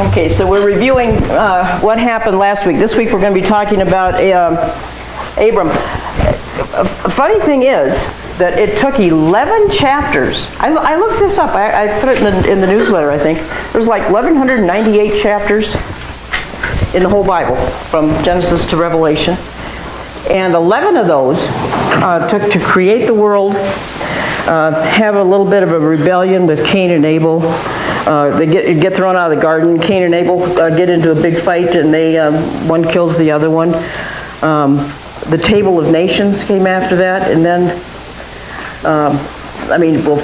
Okay, so we're reviewing what happened last week. This week we're going to be talking about Abram. A funny thing is that it took 11 chapters. I looked this up. I put it in the newsletter, I think. There's like 1,198 chapters in the whole Bible, from Genesis to Revelation. And 11 of those took to create the world, have a little bit of a rebellion with Cain and Abel. They get thrown out of the garden. Cain and Abel get into a big fight, and one kills the other one. The Table of Nations came after that, and then,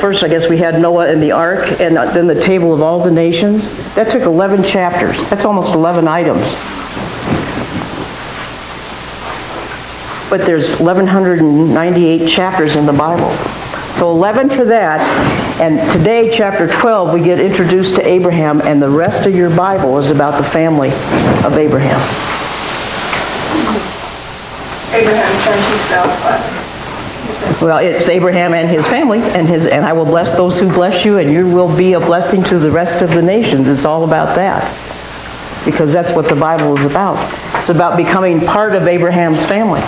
first I guess we had Noah and the Ark, and then the Table of all the Nations. That took 11 chapters. That's almost 11 items. But there's 1,198 chapters in the Bible. So 11 for that, and today, chapter 12, we get introduced to Abraham, and the rest of your Bible is about the family of Abraham. Abraham turned himself. Well, it's Abraham and his family, and I will bless those who bless you, and you will be a blessing to the rest of the nations. It's all about that, because that's what the Bible is about. It's about becoming part of Abraham's family.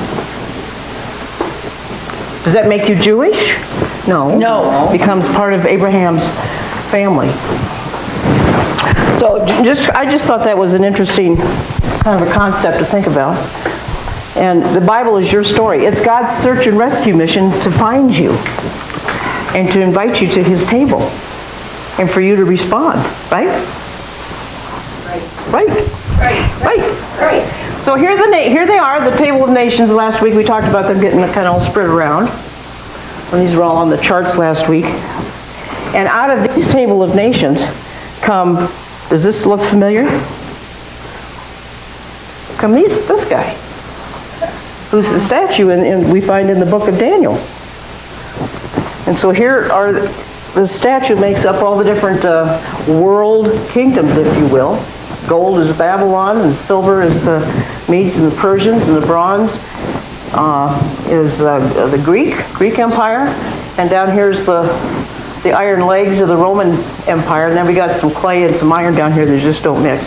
Does that make you Jewish? No. No. Becomes part of Abraham's family. So I just thought that was an interesting kind of a concept to think about. And the Bible is your story. It's God's search and rescue mission to find you and to invite you to his table and for you to respond, right? Right. So here they are, the Table of Nations. Last week we talked about them getting kind of all spread around. And these were all on the charts last week. And out of these Table of Nations come, does this look familiar? Come this guy, who's the statue we find in the book of Daniel. And so here are, the statue makes up all the different world kingdoms, if you will. Gold is Babylon, and silver is the Medes and the Persians, and the bronze is the Greek Empire, and down here's the iron legs of the Roman Empire, and then we got some clay and some iron down here that just don't mix.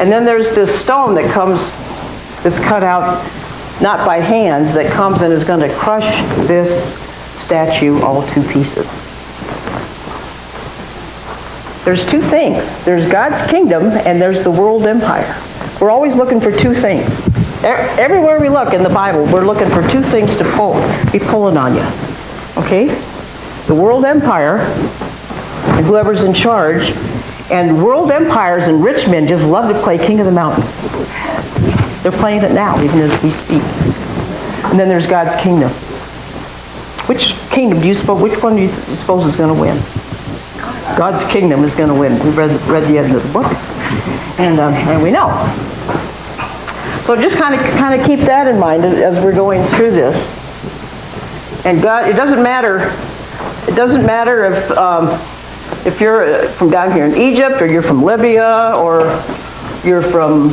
And then there's this stone that's cut out, not by hands, that comes and is going to crush this statue all to pieces. There's two things. There's God's kingdom and there's the world empire. We're always looking for two things. Everywhere we look in the Bible, we're looking for two things to be pulling on you. Okay? The world empire and whoever's in charge. And world empires and rich men just love to play King of the Mountain. They're playing it now, even as we speak. And then there's God's kingdom. Which kingdom which one do you suppose is going to win? God's kingdom is going to win. We read the end of the book, and we know. So just kind of keep that in mind as we're going through this. And God, it doesn't matter if you're from down here in Egypt, or you're from Libya, or you're from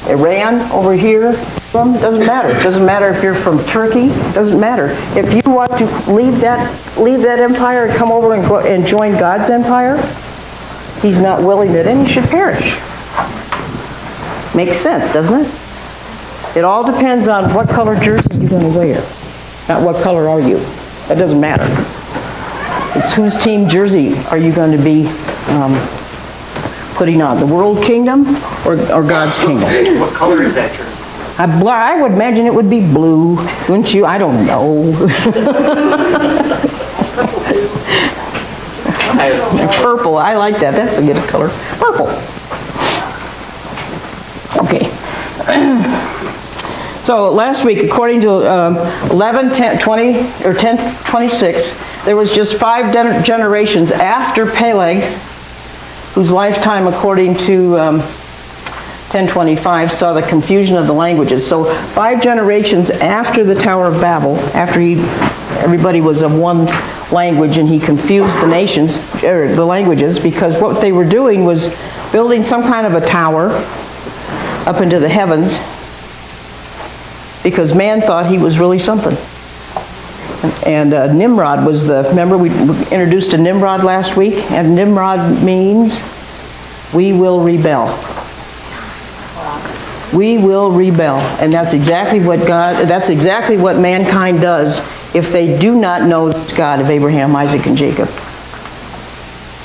Iran over here. Doesn't matter. It doesn't matter if you're from Turkey. It doesn't matter. If you want to leave that empire and come over and join God's empire, he's not willing that any should perish. Makes sense, doesn't it? It all depends on what color jersey you're going to wear. Not what color are you. That doesn't matter. It's whose team jersey are you going to be putting on? The world kingdom or God's kingdom? What color is that jersey? I would imagine it would be blue, wouldn't you? I don't know. Purple, I like that. That's a good color. Purple. Okay. So last week, according to 10:26, there was just 5 generations after Peleg, whose lifetime, according to 10:25, saw the confusion of the languages. So 5 generations after the Tower of Babel, after everybody was of one language, and he confused the nations, or the languages, because what they were doing was building some kind of a tower up into the heavens, because man thought he was really something. And Nimrod was remember we introduced a Nimrod last week, and Nimrod means we will rebel. We will rebel. And that's exactly what mankind does if they do not know the God of Abraham, Isaac, and Jacob.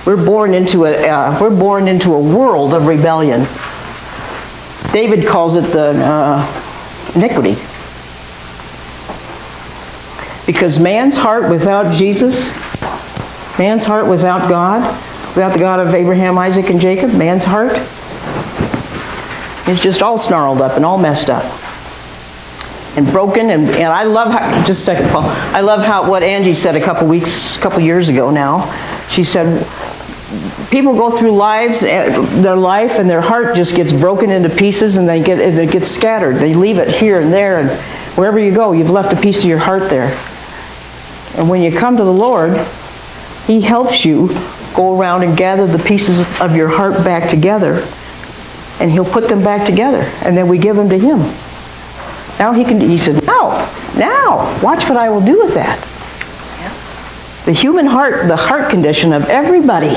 We're born into a world of rebellion. David calls it the iniquity. Because man's heart without Jesus, man's heart without God, without the God of Abraham, Isaac, and Jacob, man's heart is just all snarled up and all messed up and broken. And I love how, just a second, Paul. I love how what Angie said a couple years ago now. She said, people go through their life, and their heart just gets broken into pieces, and it gets scattered. They leave it here and there, and wherever you go, you've left a piece of your heart there. And when you come to the Lord, He helps you go around and gather the pieces of your heart back together, and He'll put them back together, and then we give them to Him. Now He said, now, watch what I will do with that. The human heart, the heart condition of everybody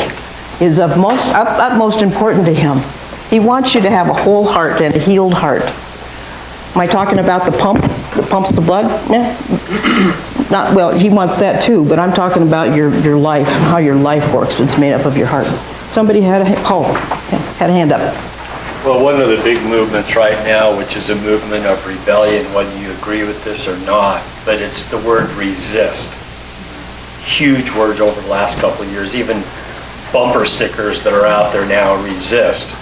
is of utmost importance to Him. He wants you to have a whole heart and a healed heart. Am I talking about the pump that pumps the blood? No. Well, He wants that too, but I'm talking about your life, how your life works. It's made up of your heart. Somebody had a hand up. Well, one of the big movements right now, which is a movement of rebellion, whether you agree with this or not, but it's the word resist. Huge words over the last couple of years, even bumper stickers that are out there now, resist.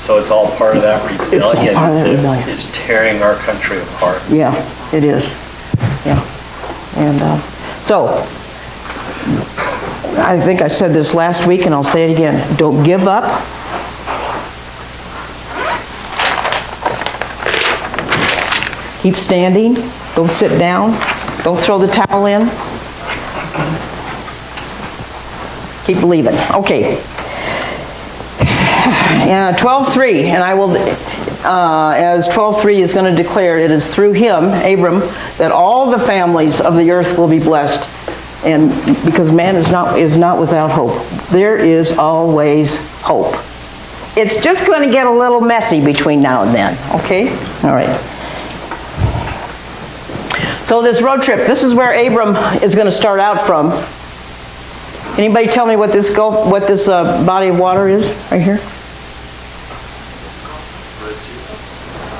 So it's all part of that rebellion, It's all part of that rebellion. That is tearing our country apart. Yeah, it is. Yeah. And so, I think I said this last week, and I'll say it again. Don't give up. Keep standing. Don't sit down. Don't throw the towel in. Keep believing. Okay. 12:3, and I will, as 12:3 is going to declare, it is through him, Abram, that all the families of the earth will be blessed. And because man is not without hope. There is always hope. It's just going to get a little messy between now and then. Okay? All right. So this road trip, this is where Abram is going to start out from. Anybody tell me what this body of water is right here?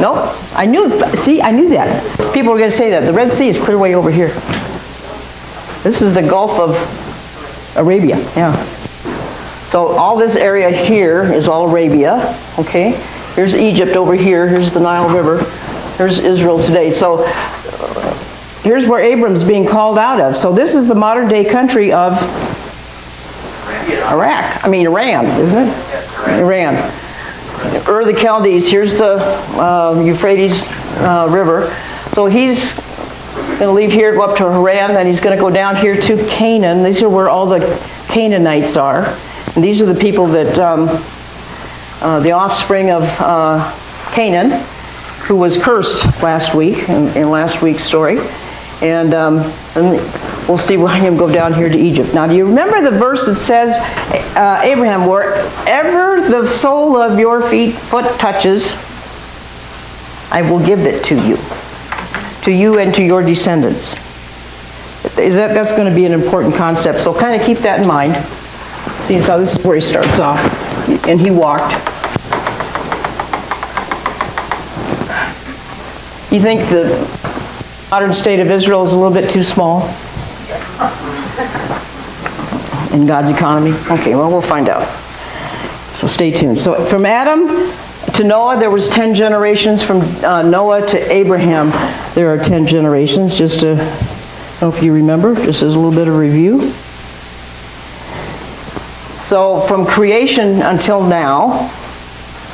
No? I knew that. People were going to say that. The Red Sea is clear way over here. This is the Gulf of Arabia, yeah. So all this area here is all Arabia, okay? Here's Egypt over here. Here's the Nile River. Here's Israel today. So here's where Abram's being called out of. So this is the modern day country of Iran, isn't it? Yes, Iran. Ur the Chaldees, here's the Euphrates River. So he's going to leave here, go up to Haran, then he's going to go down here to Canaan. These are where all the Canaanites are. And these are the people that, the offspring of Canaan, who was cursed last week, in last week's story. And we'll see him go down here to Egypt. Now, do you remember the verse that says, Abraham, wherever the sole of your foot touches, I will give it to you and to your descendants. That's going to be an important concept. So kind of keep that in mind. See, so this is where he starts off. And he walked. You think the modern state of Israel is a little bit too small in God's economy? Okay, well, we'll find out. So stay tuned. So from Adam to Noah, there was 10 generations. From Noah to Abraham, there are 10 generations. Just to, I don't know if you remember, just as a little bit of review. So from creation until now,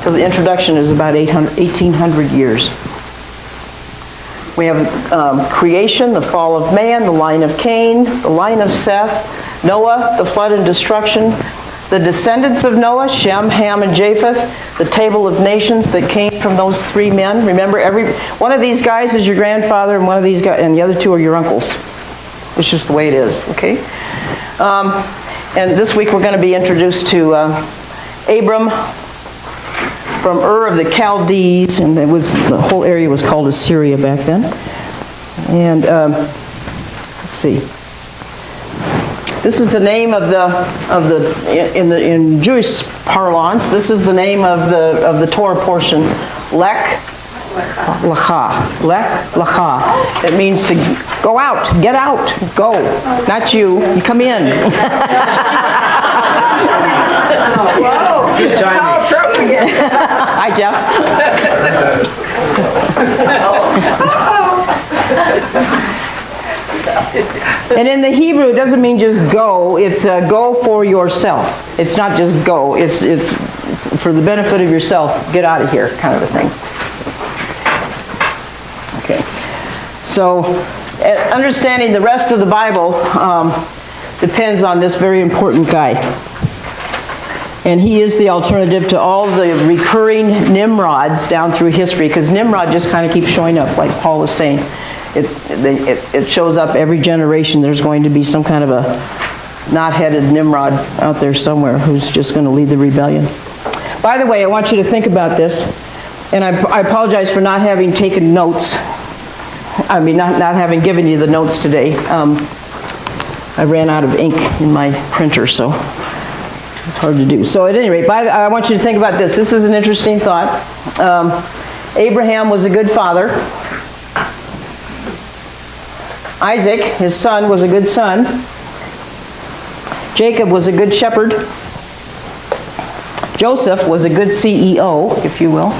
till the introduction is about 1,800 years. We have creation, the fall of man, the line of Cain, the line of Seth, Noah, the flood and destruction, the descendants of Noah, Shem, Ham, and Japheth, the table of nations that came from those three men. Remember, one of these guys is your grandfather, and one of these guys, and the other two are your uncles. It's just the way it is, okay? And this week we're going to be introduced to Abram, from Ur of the Chaldees, and the whole area was called Assyria back then. And let's see. This is the name in Jewish parlance. This is the name of the Torah portion, Lech Lecha. Lech Lecha. It means to go out, get out, go. Not you. You come in. Whoa. Good timing. Hi, Jeff. And in the Hebrew, it doesn't mean just go. It's go for yourself. It's not just go. It's for the benefit of yourself. Get out of here, kind of a thing. Okay. So, understanding the rest of the Bible depends on this very important guy. And he is the alternative to all the recurring Nimrods down through history, because Nimrod just kind of keeps showing up, like Paul was saying. It shows up every generation. There's going to be some kind of a knot-headed Nimrod out there somewhere who's just going to lead the rebellion. By the way, I want you to think about this, and I apologize for not having taken notes. I mean, not having given you the notes today. I ran out of ink in my printer, so it's hard to do. So at any rate, I want you to think about this. This is an interesting thought. Abraham was a good father. Isaac, his son, was a good son. Jacob was a good shepherd. Joseph was a good CEO, if you will.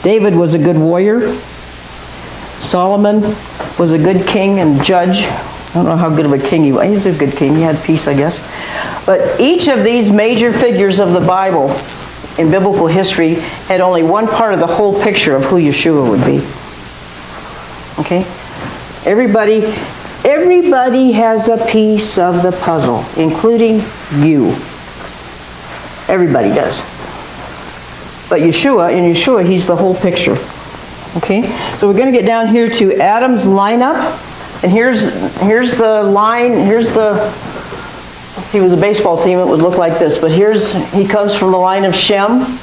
David was a good warrior. Solomon was a good king and judge. I don't know how good of a king he was. He's a good king. He had peace, I guess. But each of these major figures of the Bible in biblical history had only one part of the whole picture of who Yeshua would be. Okay? Everybody has a piece of the puzzle, including you. Everybody does. But in Yeshua, he's the whole picture. Okay? So we're going to get down here to Adam's lineup. And here's the line, he was a baseball team, it would look like this. But he comes from the line of Shem.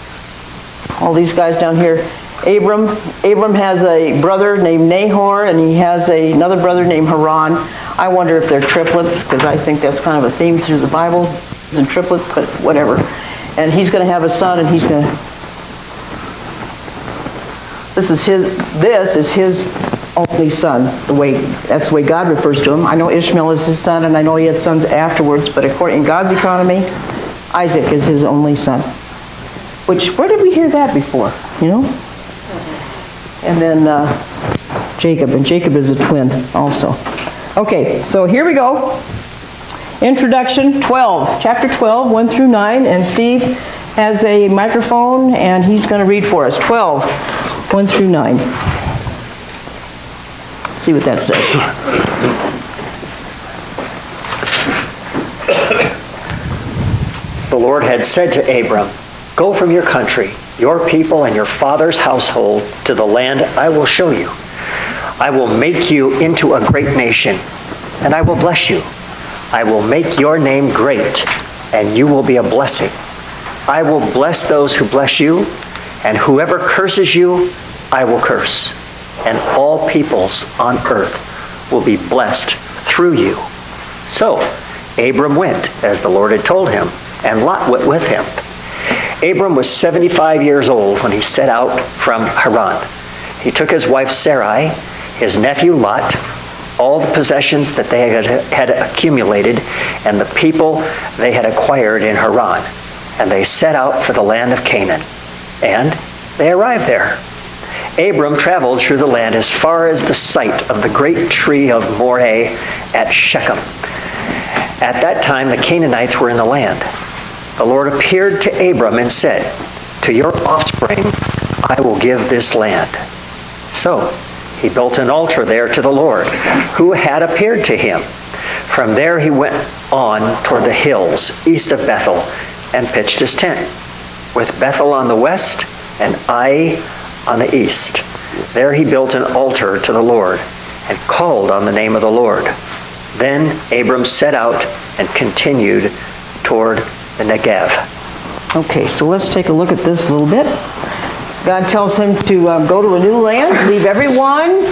All these guys down here. Abram has a brother named Nahor, and he has another brother named Haran. I wonder if they're triplets, because I think that's kind of a theme through the Bible, and triplets, but whatever. And he's going to have a son, and this is his only son. That's the way God refers to him. I know Ishmael is his son, and I know he had sons afterwards, but according to God's economy, Isaac is his only son. Where did we hear that before? You know? And then Jacob, and Jacob is a twin also. Okay, so here we go. Introduction 12, chapter 12, 1 through 9, and Steve has a microphone, and he's going to read for us. 12, 1 through 9. See what that says. The Lord had said to Abram, "Go from your country, your people, and your father's household to the land I will show you. I will make you into a great nation, and I will bless you. I will make your name great, and you will be a blessing. I will bless those who bless you, and whoever curses you, I will curse. And all peoples on earth will be blessed through you." So Abram went, as the Lord had told him, and Lot went with him. Abram was 75 years old when he set out from Haran. He took his wife Sarai, his nephew Lot, all the possessions that they had accumulated, and the people they had acquired in Haran, and they set out for the land of Canaan. And they arrived there. Abram traveled through the land as far as the site of the great tree of Moreh at Shechem. At that time, the Canaanites were in the land. The Lord appeared to Abram and said, "To your offspring I will give this land." So he built an altar there to the Lord, who had appeared to him. From there he went on toward the hills east of Bethel and pitched his tent, with Bethel on the west and Ai on the east. There he built an altar to the Lord and called on the name of the Lord. Then Abram set out and continued toward the Negev. Okay, so let's take a look at this a little bit. God tells him to go to a new land, leave everyone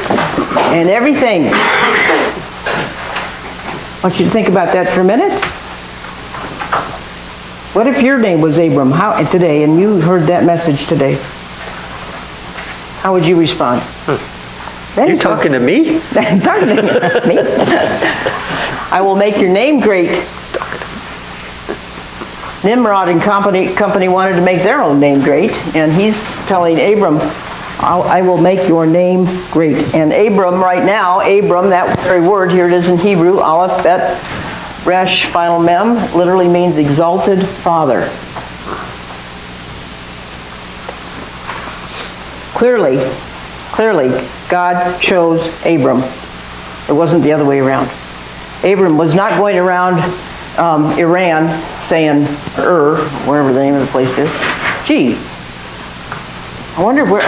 and everything. I want you to think about that for a minute. What if your name was Abram today and you heard that message today? How would you respond? You talking to me? I'm talking to me. I will make your name great. Nimrod and company wanted to make their own name great, and he's telling Abram, I will make your name great. And Abram right now, Abram, that very word, here it is in Hebrew, Aleph, Bet, Resh, final mem, literally means exalted father. Clearly, God chose Abram. It wasn't the other way around. Abram was not going around Iran saying, wherever the name of the place is. Gee, I wonder who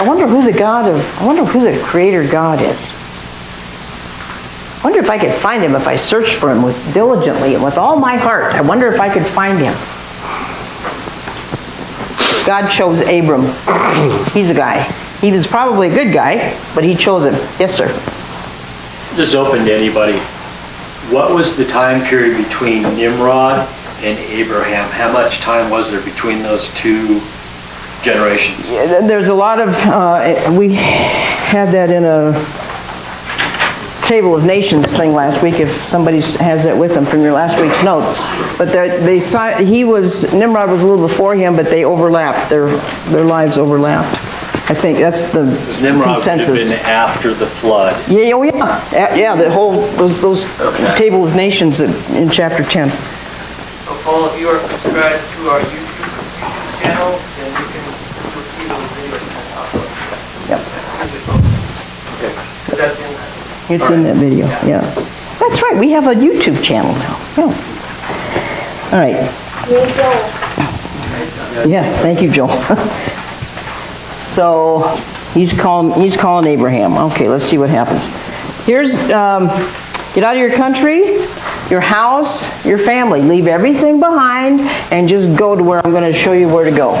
the creator God is. I wonder if I could find him if I searched for him diligently and with all my heart. I wonder if I could find him. God chose Abram. He's a guy. He was probably a good guy, but he chose him. Yes, sir. This is open to anybody. What was the time period between Nimrod and Abraham? How much time was there between those two generations? Yeah, there's a lot of, we had that in a Table of Nations thing last week, if somebody has that with them from your last week's notes. But Nimrod was a little before him, but they overlapped, their lives overlapped. I think that's the Nimrod consensus. Would have been after the flood. Yeah, oh yeah. Yeah, the whole, those Table of Nations in chapter 10. So Paul, if you are subscribed to our YouTube channel, then you can see those videos and talk about Yep. That's in there. It's in that video, yeah. That's right, we have a YouTube channel now. Oh. All right. Yes, thank you, Joel. So he's calling Abraham. Okay, let's see what happens. Here's, get out of your country, your house, your family. Leave everything behind and just go to where I'm going to show you where to go.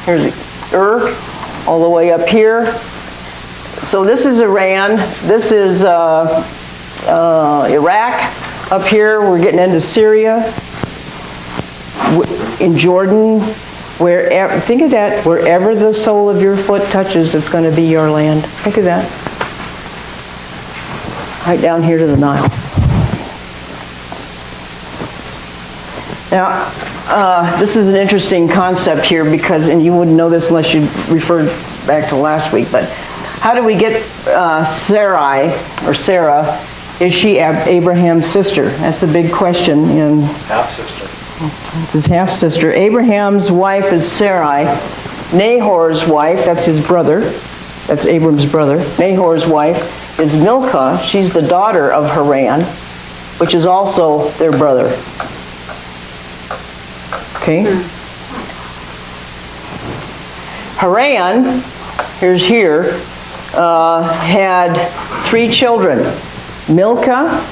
Here's all the way up here. So this is Iran. This is Iraq. Up here, we're getting into Syria. In Jordan. Think of that, wherever the sole of your foot touches, it's going to be your land. Think of that. Right down here to the Nile. Now, this is an interesting concept here because, and you wouldn't know this unless you referred back to last week, but how do we get Sarai, or Sarah, is she Abraham's sister? That's a big question. Half-sister. It's his half-sister. Abraham's wife is Sarai. Nahor's wife, that's his brother. That's Abram's brother. Nahor's wife is Milcah. She's the daughter of Haran, which is also their brother. Okay? Haran, here, had 3 children. Milcah,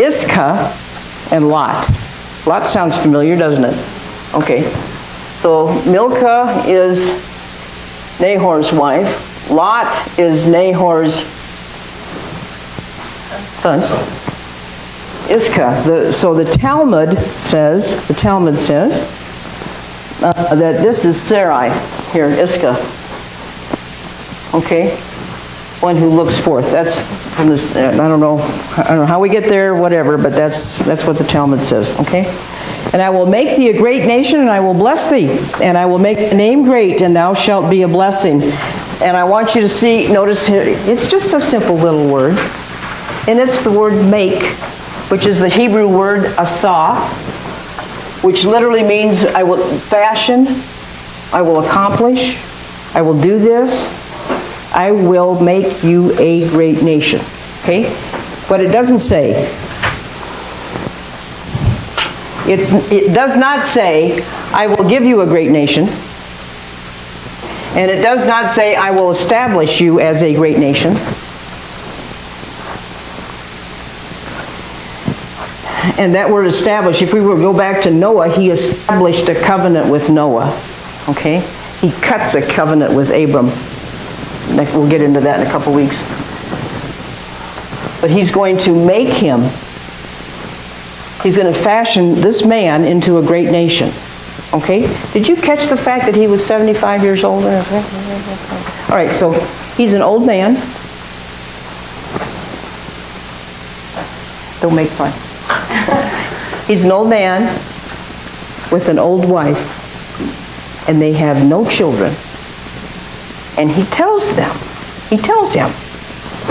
Iscah, and Lot. Lot sounds familiar, doesn't it? Okay. So Milcah is Nahor's wife. Lot is Nahor's son. Iscah. So the Talmud says that this is Sarai here, Iscah. Okay. One who looks forth. That's from this. I don't know how we get there. Whatever, but that's what the Talmud says. Okay. And I will make thee a great nation, and I will bless thee, and I will make thy name great, and thou shalt be a blessing. And I want you to see. Notice here. It's just a simple little word, and it's the word make, which is the Hebrew word asah, which literally means I will fashion, I will accomplish, I will do this. I will make you a great nation. Okay? But it doesn't say. It does not say, I will give you a great nation. And it does not say, I will establish you as a great nation. And that word establish, if we were to go back to Noah, he established a covenant with Noah. Okay? He cuts a covenant with Abram. We'll get into that in a couple weeks. But he's going to make him, he's going to fashion this man into a great nation. Okay? Did you catch the fact that he was 75 years old? All right, so he's an old man. Don't make fun. He's an old man with an old wife, and they have no children. And he tells him,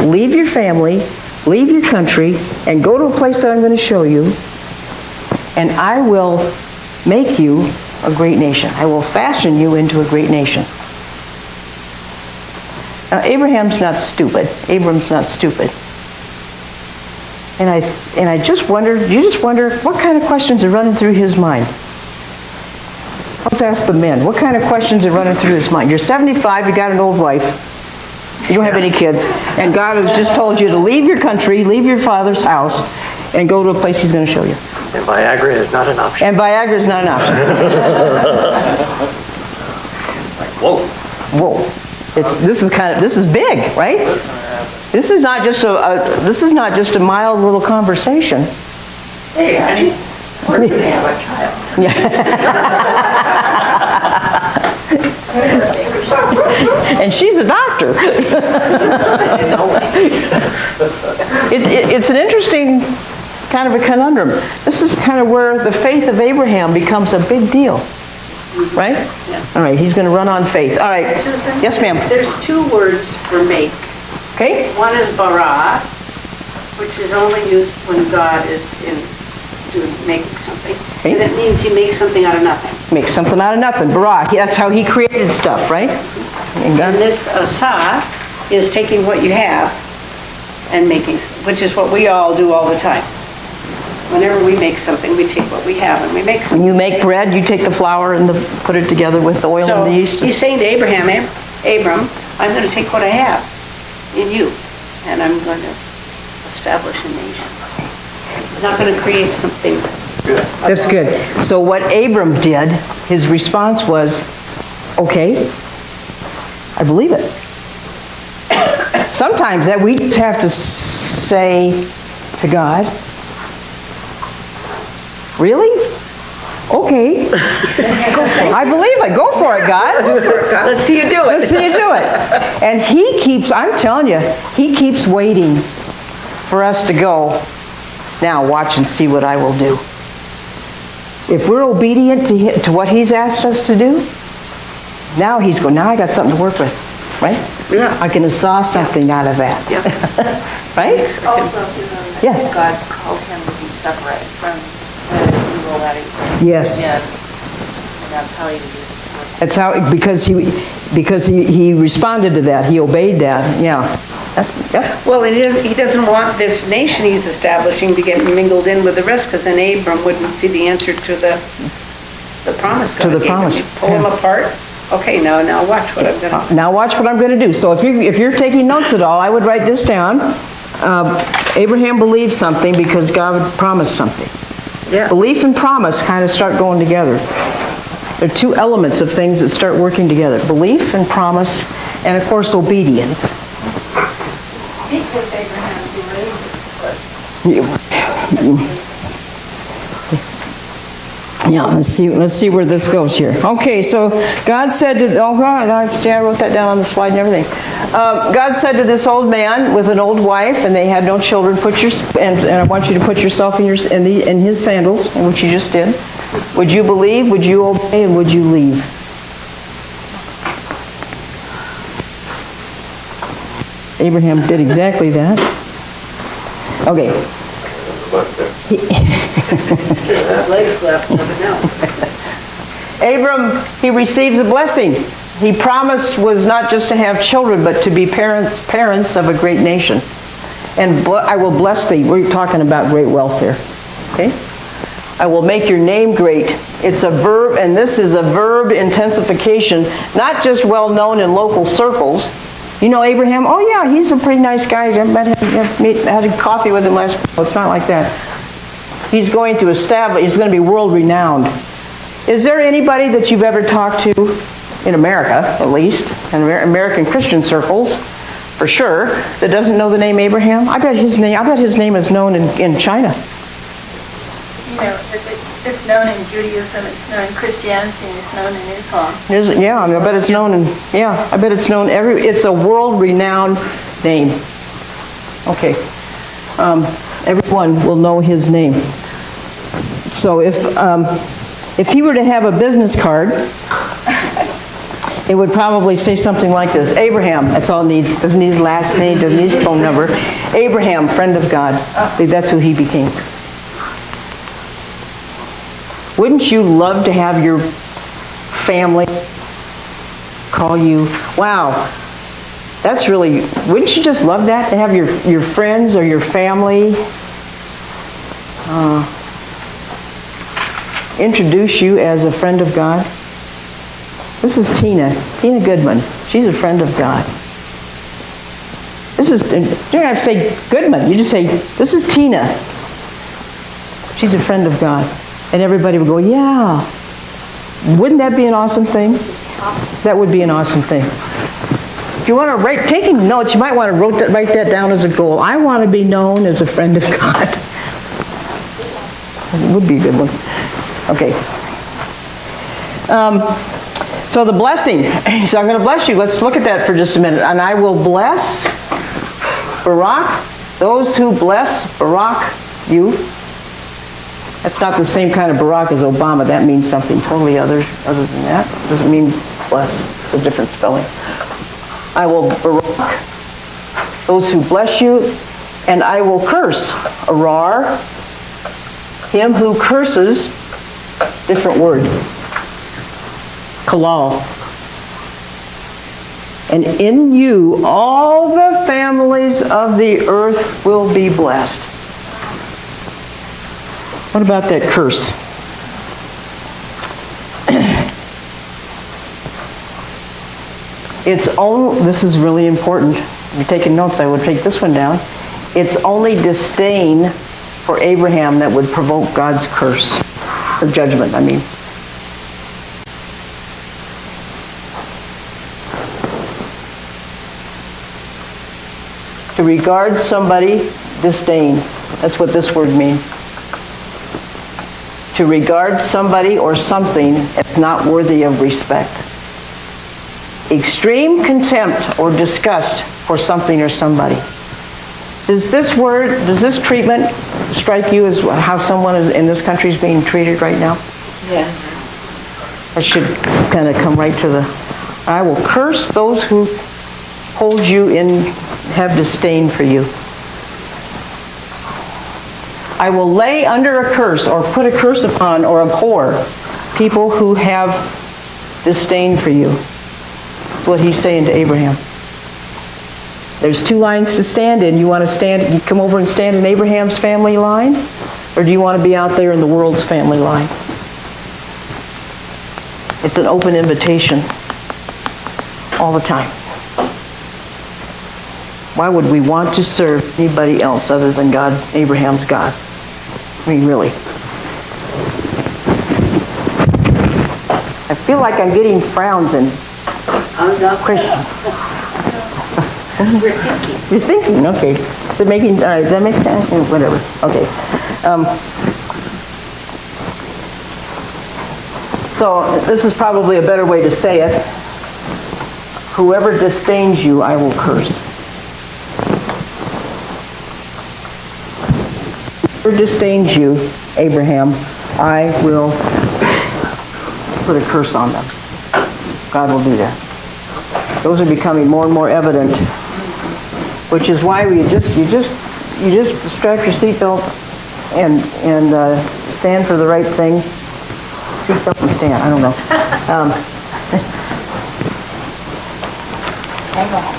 leave your family, leave your country, and go to a place that I'm going to show you, and I will make you a great nation. I will fashion you into a great nation. Now, Abraham's not stupid. Abram's not stupid. And I just wonder, you just wonder, what kind of questions are running through his mind? Let's ask the men. What kind of questions are running through his mind? You're 75, you got an old wife, you don't have any kids, and God has just told you to leave your country, leave your father's house, and go to a place he's going to show you. And Viagra is not an option. And Viagra is not an option. Whoa. Whoa. This is big, right? This is not just a mild little conversation. Hey, honey, we're going to have a child. And she's a doctor. It's an interesting kind of a conundrum. This is kind of where the faith of Abraham becomes a big deal. Right? Yeah. All right, he's going to run on faith. All right. Susan? Yes, ma'am. There's two words for make. Okay? One is bara, which is only used when God is making something. Okay. And it means you make something out of nothing. Make something out of nothing. Bara. That's how he created stuff, right? And God, And this asa is taking what you have and making, which is what we all do all the time. Whenever we make something, we take what we have and we make something. when you make bread, you take the flour and put it together with the oil So and the yeast. he's saying to Abram, I'm going to take what I have in you, and I'm going to establish a nation. I'm not going to create something. That's good. So what Abram did, his response was, okay, I believe it. Sometimes that we just have to say to God, really? Okay. I believe it. Go for it, God. Let's see you do it. Let's see you do it. And he keeps, I'm telling you, he keeps waiting for us to go, now watch and see what I will do. If we're obedient to him, to what he's asked us to do, now he's going, now I got something to work with, right? Yeah. I can saw something out of that. Yeah. Right? Also, Yes. God called him to be separate from evil that he Yes. and that's how he did it. That's how, because he responded to that, he obeyed that, yeah. Yep. Well, he doesn't want this nation he's establishing to get mingled in with the rest, because then Abram wouldn't see the answer to the promise God To the gave him. promise, You pull them yeah. apart. Okay, now watch what I'm going to. Now watch what I'm going to do. So if you're taking notes at all, I would write this down. Abraham believed something because God promised something. Yeah. Belief and promise kind of start going together. There are two elements of things that start working together. Belief and promise, and of course obedience. Because Abraham believed. Yeah, let's see where this goes here. Okay, so God said to, oh God, I wrote that down on the slide and everything. God said to this old man with an old wife, and they had no children, and I want you to put yourself in his sandals, which you just did. Would you believe, would you obey, and would you leave? Abraham did exactly that. Okay. Legs left, never know. Abram, he receives a blessing. He promised was not just to have children, but to be parents of a great nation. And I will bless thee. We're talking about great wealth here. Okay? I will make your name great. It's a verb, and this is a verb intensification, not just well known in local circles. You know Abraham? Oh yeah, he's a pretty nice guy. I had coffee with him last week. Well, it's not like that. He's going to establish, he's going to be world renowned. Is there anybody that you've ever talked to, in America at least, in American Christian circles, for sure, that doesn't know the name Abraham? I bet his name is known in China. You know, it's known in Judaism, it's known in Christianity, and it's known in Islam. Yeah, I bet it's known I bet it's known it's a world-renowned name. Okay. Everyone will know his name. So if he were to have a business card, it would probably say something like this: Abraham, that's all it needs. Doesn't need his last name, doesn't need his phone number. Abraham, friend of God. That's who he became. Wouldn't you love to have your family call you, wow, that's really, wouldn't you just love that, to have your friends or your family introduce you as a friend of God? This is Tina Goodman. She's a friend of God. You don't have to say Goodman, you just say, this is Tina. She's a friend of God. And everybody would go, yeah. Wouldn't that be an awesome thing? That would be an awesome thing. If you want to taking notes, you might want to write that down as a goal. I want to be known as a friend of God. It would be a good one. Okay. So the blessing. So I'm going to bless you. Let's look at that for just a minute. And I will bless Barak, those who bless Barak you. That's not the same kind of Barack as Obama. That means something totally other than that. It doesn't mean bless. It's a different spelling. I will Barak those who bless you, and I will curse. Arar, him who curses, different word. Kalal. And in you all the families of the earth will be blessed. What about that curse? This is really important. If you're taking notes, I would take this one down. It's only disdain for Abraham that would provoke God's curse, or judgment, I mean. To regard somebody, disdain. That's what this word means. To regard somebody or something as not worthy of respect. Extreme contempt or disgust for something or somebody. Does this treatment strike you as how someone in this country is being treated right now? Yeah. That should kind of come right to I will curse those who hold you have disdain for you. I will lay under a curse or put a curse upon or abhor people who have disdain for you. That's what he's saying to Abraham. There's two lines to stand in. You want to you come over and stand in Abraham's family line? Or do you want to be out there in the world's family line? It's an open invitation all the time. Why would we want to serve anybody else other than Abraham's God? I mean, really. I feel like I'm getting frowns and Christian. You're thinking, okay. Is it making, all right, does that make sense? Whatever, okay. So this is probably a better way to say it. Whoever disdains you, I will curse. Whoever disdains you, Abraham, I will put a curse on them. God will do that. Those are becoming more and more evident, which is why you just strap your seatbelt and stand for the right thing. Seatbelt and stand. I don't know.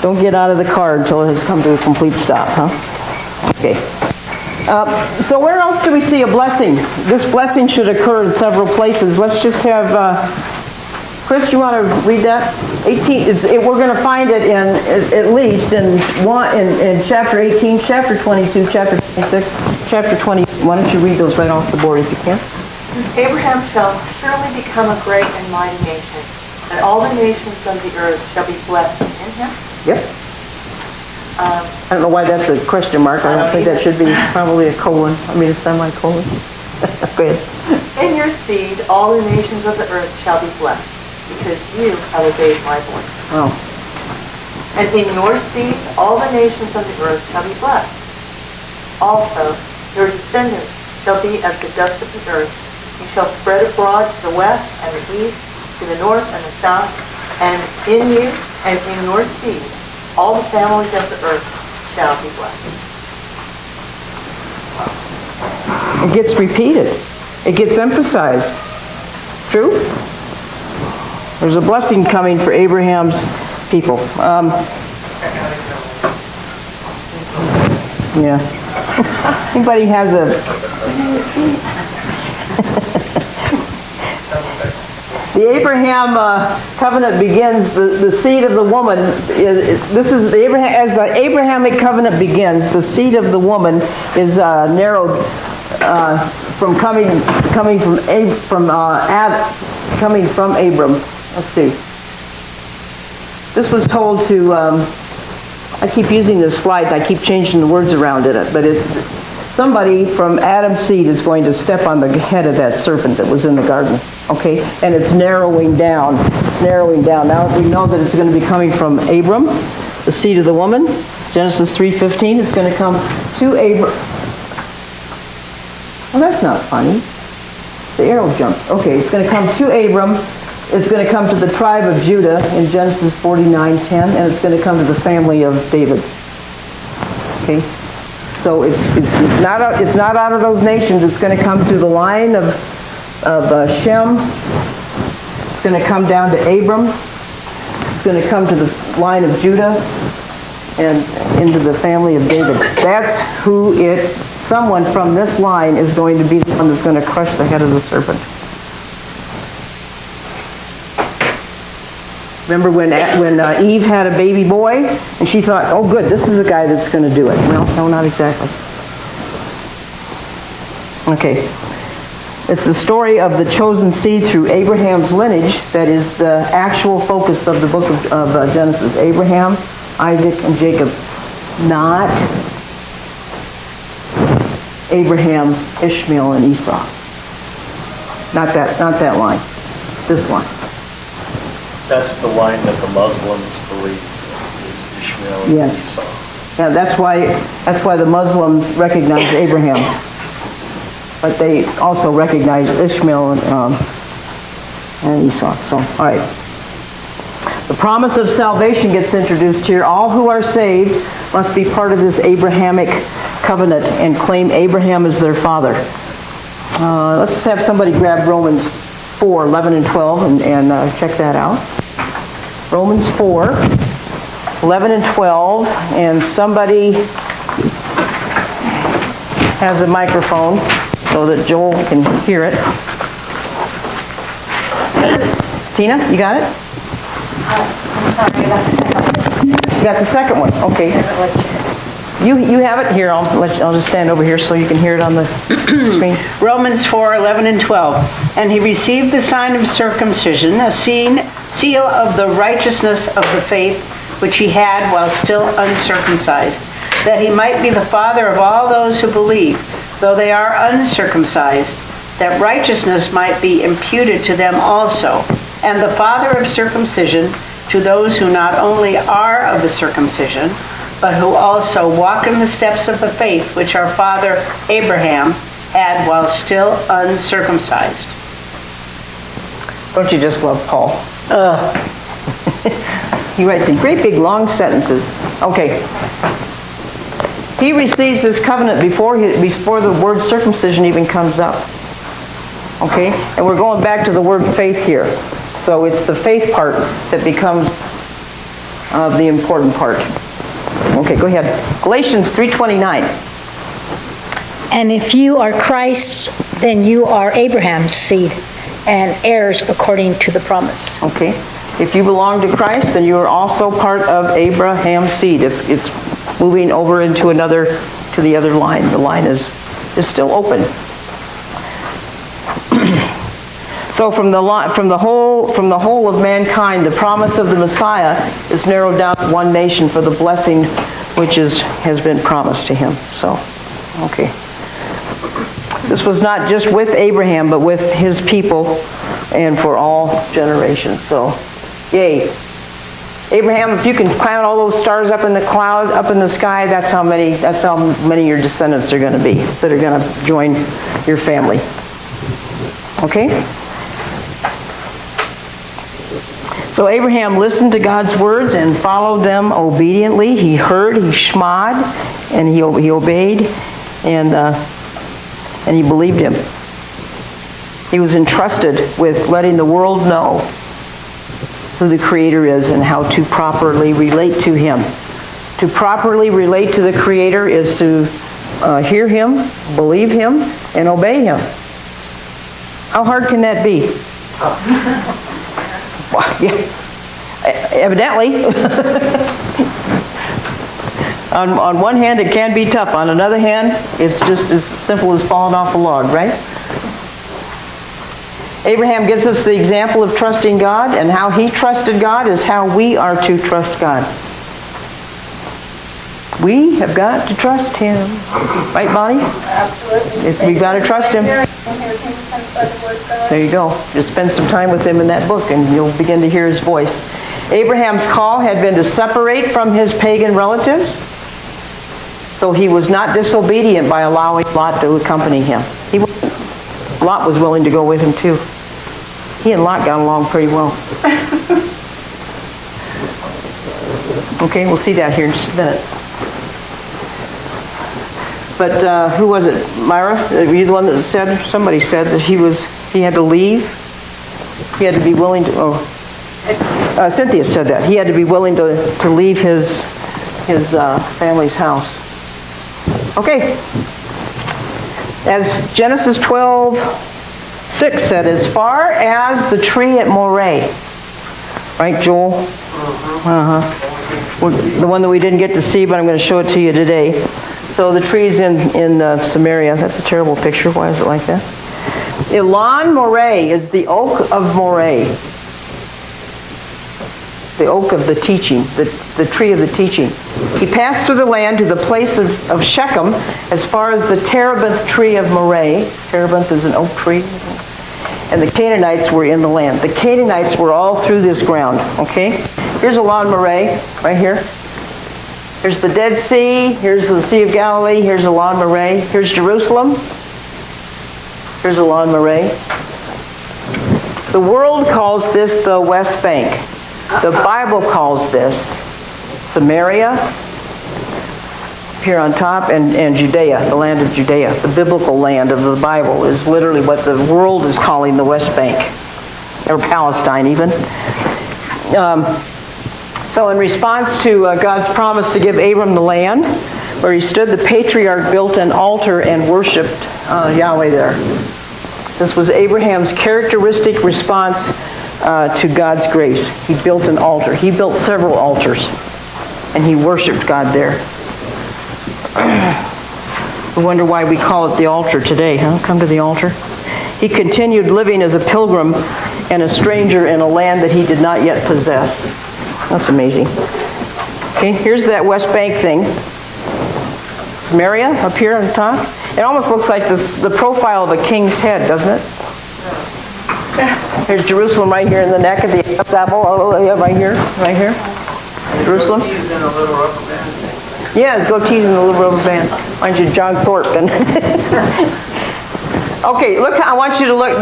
Don't get out of the car until it has come to a complete stop, huh? Okay. So where else do we see a blessing? This blessing should occur in several places. Let's just have, Chris, you want to read that? 18. We're going to find it at least in chapter 18, chapter 22, chapter 26, chapter 20. why don't you read those right off the board if you can? Abraham shall surely become a great and mighty nation, and all the nations of the earth shall be blessed in him. Yep. I don't know why that's a question mark. I don't think that should be probably a colon. A semicolon. Go ahead. In your seed, all the nations of the earth shall be blessed, because you have obeyed my voice. Oh, And in your seed, all the nations of the earth shall be blessed. Also, your descendants shall be as the dust of the earth. You shall spread abroad to the west and the east, to the north and the south, and in you and in your seed, all the families of the earth shall be blessed. it gets repeated. It gets emphasized. True? There's a blessing coming for Abraham's people. Yeah. Anybody has a... The Abraham covenant begins, the seed of the woman, this is the Abraham, as the Abrahamic covenant begins, the seed of the woman is narrowed from coming from Abram. Let's see. This was told to, I keep using this slide, I keep changing the words around in it, but somebody from Adam's seed is going to step on the head of that serpent that was in the garden, okay? And it's narrowing down. It's narrowing down. Now we know that it's going to be coming from Abram, the seed of the woman. Genesis 3:15. It's going to come to Abram. Well, that's not funny. The arrow jumped. Okay, it's going to come to Abram. It's going to come to the tribe of Judah in Genesis 49:10, and it's going to come to the family of David. Okay. So it's not out of those nations. It's going to come through the line of Shem. It's going to come down to Abram. It's going to come to the line of Judah and into the family of David. That's who someone from this line is going to be the one that's going to crush the head of the serpent. Remember when Eve had a baby boy, and she thought, oh good, this is the guy that's going to do it. Well, no, not exactly. Okay. It's the story of the chosen seed through Abraham's lineage that is the actual focus of the book of Genesis. Abraham, Isaac, and Jacob. Not Abraham, Ishmael, and Esau. Not that line. This line. That's the line that the Muslims believe is Ishmael and Yes. Esau. Yeah, that's why the Muslims recognize Abraham, but they also recognize Ishmael and Esau. So, all right. The promise of salvation gets introduced here. All who are saved must be part of this Abrahamic covenant and claim Abraham as their father. Let's have somebody grab Romans 4, 11 and 12 and check that out. Romans 4, 11 and 12, and somebody has a microphone so that Joel can hear it. Tina, you got it? I'm sorry about the second one. You got the second one, okay. You have it here. I'll just stand over here so you can hear it on the screen. Romans 4, 11 and 12. And he received the sign of circumcision, a seal of the righteousness of the faith which he had while still uncircumcised, that he might be the father of all those who believe, though they are uncircumcised, that righteousness might be imputed to them also, and the father of circumcision to those who not only are of the circumcision, but who also walk in the steps of the faith which our father Abraham had while still uncircumcised. Don't you just love Paul? He writes in great big long sentences. Okay. He receives this covenant before the word circumcision even comes up. Okay? And we're going back to the word faith here. So it's the faith part that becomes the important part. Okay, go ahead. Galatians 3:29. And if you are Christ's, then you are Abraham's seed and heirs according to the promise. Okay. If you belong to Christ, then you are also part of Abraham's seed. It's moving over into to the other line. The line is is still open. So from the whole of mankind, the promise of the Messiah is narrowed down to one nation for the blessing which has been promised to him. So, okay. This was not just with Abraham, but with his people and for all generations. So, yay. Abraham, if you can count all those stars up in the cloud, up in the sky, that's how many of your descendants are going to be that are going to join your family. Okay? So Abraham listened to God's words and followed them obediently. He heard, he shmad, and he obeyed, and he believed him. He was entrusted with letting the world know who the Creator is and how to properly relate to him. To properly relate to the Creator is to hear him, believe him, and obey him. How hard can that be? Well, yeah, evidently. On one hand, it can be tough. On another hand, it's just as simple as falling off a log, right? Abraham gives us the example of trusting God, and how he trusted God is how we are to trust God. We have got to trust him. Right, Bonnie? Absolutely. We've got to trust him. There you go. Just spend some time with him in that book and you'll begin to hear his voice. Abraham's call had been to separate from his pagan relatives, so he was not disobedient by allowing Lot to accompany him. Lot was willing to go with him too. He and Lot got along pretty well. Okay, we'll see that here in just a minute. But who was it? Myra? Were you the one that said? Somebody said that he had to leave. He had to be willing to. Cynthia said that he had to be willing to leave his family's house. Okay. As Genesis 12:6 said, as far as the tree at Moreh, right, Joel? The one that we didn't get to see, but I'm going to show it to you today. So the trees in Samaria, that's a terrible picture. Why is it like that? Elon Moreh is the oak of Moreh. The oak of the teaching, the tree of the teaching. He passed through the land to the place of Shechem as far as the terebinth tree of Moreh. Terebinth is an oak tree. And the Canaanites were in the land. The Canaanites were all through this ground, okay? Here's Elon Moreh, right here. Here's the Dead Sea. Here's the Sea of Galilee. Here's Elon Moreh. Here's Jerusalem. Here's Elon Moreh. The world calls this the West Bank. The Bible calls this Samaria, here on top, and Judea, the land of Judea. The biblical land of the Bible is literally what the world is calling the West Bank, or Palestine even. So in response to God's promise to give Abram the land, where he stood, the patriarch built an altar and worshipped Yahweh there. This was Abraham's characteristic response to God's grace. He built an altar. He built several altars, and he worshipped God there. I wonder why we call it the altar today, huh? Come to the altar. He continued living as a pilgrim and a stranger in a land that he did not yet possess. That's amazing. Okay, here's that West Bank thing. Samaria up here on the top. It almost looks like the profile of a king's head, doesn't it? Here's Jerusalem right here in the neck of the apple. Oh, yeah, right here. Jerusalem. Yeah, goatees and a little rubber band. Mind you, John Thorpe. Okay, look, I want you to look.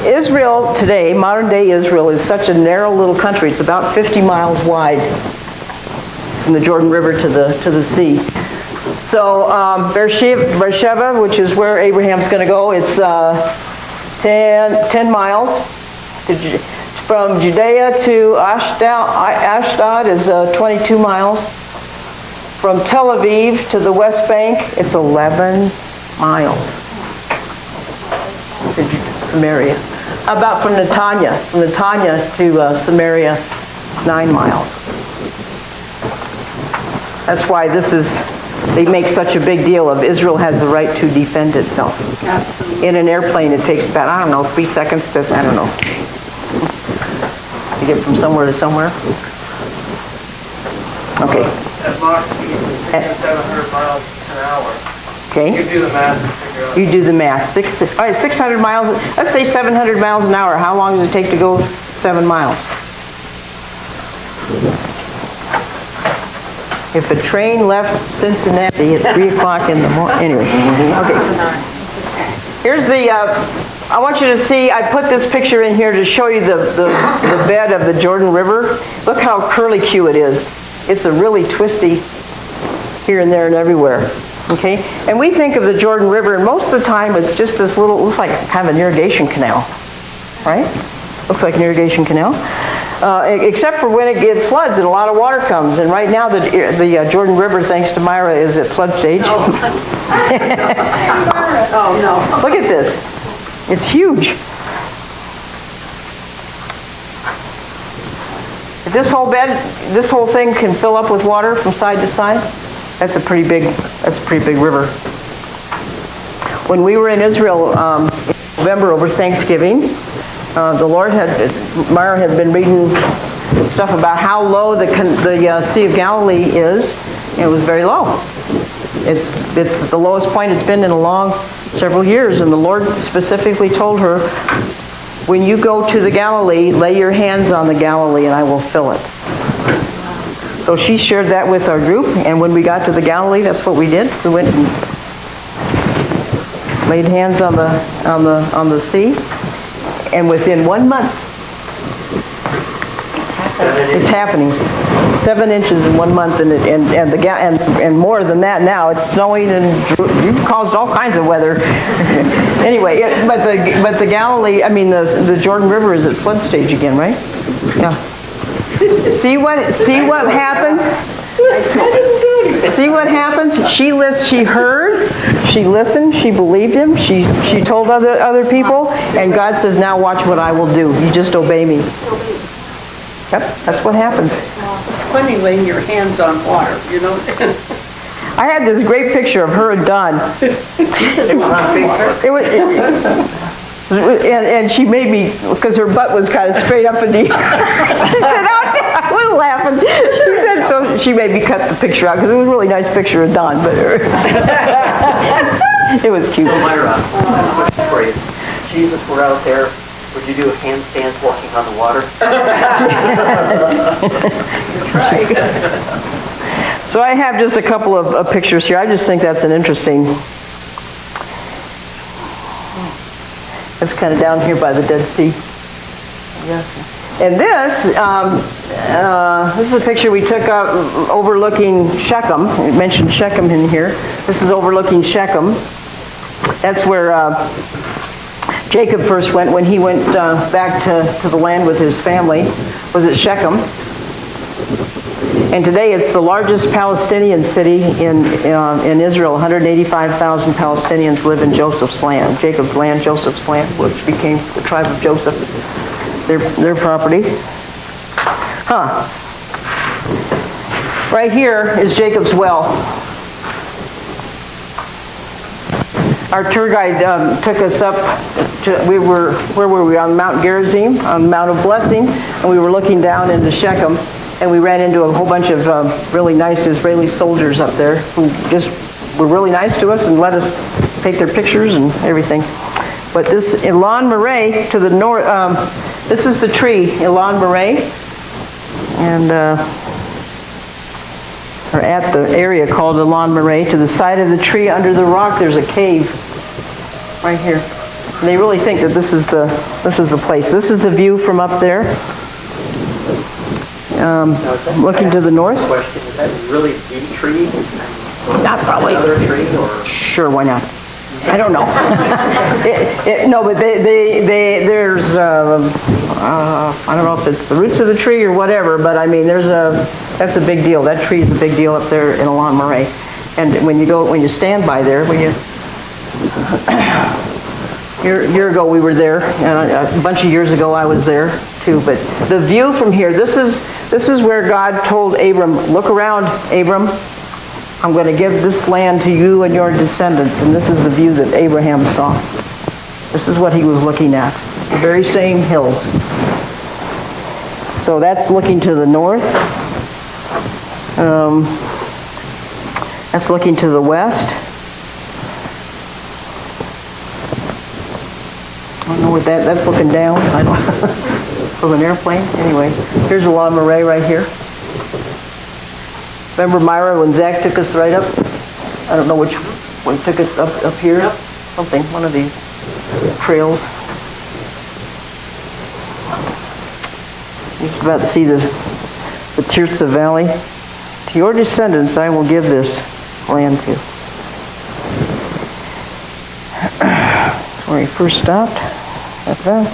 Israel today, modern day Israel, is such a narrow little country. It's about 50 miles wide from the Jordan River to the sea. So Beersheba, which is where Abraham's going to go, it's 10 miles. From Judea to Ashdod is 22 miles. From Tel Aviv to the West Bank, it's 11 miles. To Samaria. How about from Netanya? From Netanya to Samaria, 9 miles. That's why this is they make such a big deal of Israel has the right to defend itself. Absolutely. In an airplane, it takes about, I don't know, 3 seconds to, I don't know, to get from somewhere to somewhere. Okay, At Mach speed, it's 700 miles an hour. You okay. do the math and figure out. You do the math. All right, 600 miles, let's say 700 miles an hour. How long does it take to go 7 miles? If a train left Cincinnati at 3 o'clock in the morning, anyway, okay. Here's the, I want you to see, I put this picture in here to show you the bed of the Jordan River. Look how curly-Q it is. It's a really twisty here and there and everywhere, okay? And we think of the Jordan River, and most of the time it's just this little, looks like kind of an irrigation canal, right? Looks like an irrigation canal. Except for when it floods and a lot of water comes. And right now the Jordan River, thanks to Myra, is at flood stage. Oh, no. Look at this. It's huge. If this whole bed, this whole thing can fill up with water from side to side, that's a pretty big river. When we were in Israel in November over Thanksgiving, the Lord Myra had been reading stuff about how low the Sea of Galilee is, and it was very low. It's the lowest point it's been in a long several years, and the Lord specifically told her, when you go to the Galilee, lay your hands on the Galilee and I will fill it. So she shared that with our group, and when we got to the Galilee, that's what we did. We went and laid hands on the sea, and within 1 month, it's happening. 7 inches in 1 month, and more than that now. It's snowing and you've caused all kinds of weather. Anyway, but the Galilee, I mean the Jordan River is at flood stage again, right? Yeah. See what happens? See what happens? She heard, she listened, she believed him, she told other people, and God says, now watch what I will do. You just obey me. Yep, that's what happens. It's funny laying your hands on water, you know? I had this great picture of her and Don. And she made me, because her butt was kind of straight up in the air. She said, I was laughing. She said, so she made me cut the picture out, because it was a really nice picture of Don, but it was cute. So Myra, question for you. If Jesus were out there, would you do handstands walking on the water? So I have just a couple of pictures here. I just think that's an interesting. It's kind of down here by the Dead Sea. Yes. And this is a picture we took overlooking Shechem. It mentioned Shechem in here. This is overlooking Shechem. That's where Jacob first went when he went back to the land with his family, was at Shechem. And today it's the largest Palestinian city in Israel. 185,000 Palestinians live in Joseph's land, Jacob's land, Joseph's land, which became the tribe of Joseph, their property. Right here is Jacob's well. Our tour guide took us up to, where were we? On Mount Gerizim, on the Mount of Blessing, and we were looking down into Shechem, and we ran into a whole bunch of really nice Israeli soldiers up there who just were really nice to us and let us take their pictures and everything. But this Elan Moreh to the north, this is the tree, Elan Moreh, and or at the area called Elan Moreh. To the side of the tree under the rock there's a cave right here. And they really think that this is the place. This is the view from up there. Looking to the north. Question, is that really the tree? Not probably. Another tree, or? Sure, why not? I don't know. No, but there's I don't know if it's the roots of the tree or whatever, but I mean that's a big deal. That tree is a big deal up there in Elan Moreh. And when you stand by there, year ago we were there, and a bunch of years ago I was there too. But the view from here, this is where God told Abram, look around, Abram. I'm going to give this land to you and your descendants. And this is the view that Abraham saw. This is what he was looking at, the very same hills. So that's looking to the north. That's looking to the west. I don't know what that's looking down. I don't from an airplane. Anyway, here's a La Marais right here. Remember Myra when Zach took us right up? I don't know which one took us up here. Yep. Something, one of these trails. You can about see the Tirza Valley. To your descendants I will give this land to. Where he first stopped. That's that.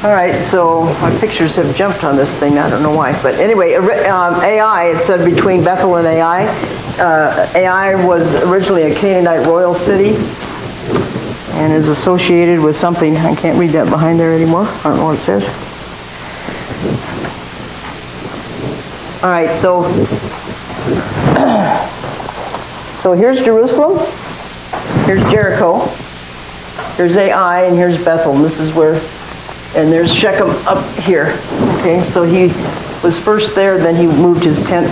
All right, so my pictures have jumped on this thing. I don't know why. But anyway, Ai, it said between Bethel and Ai. Ai was originally a Canaanite royal city and is associated with something. I can't read that behind there anymore. I don't know what it says. All right, so here's Jerusalem. Here's Jericho. Here's Ai, and here's Bethel. And this is where, and there's Shechem up here. Okay, so he was first there, then he moved his tent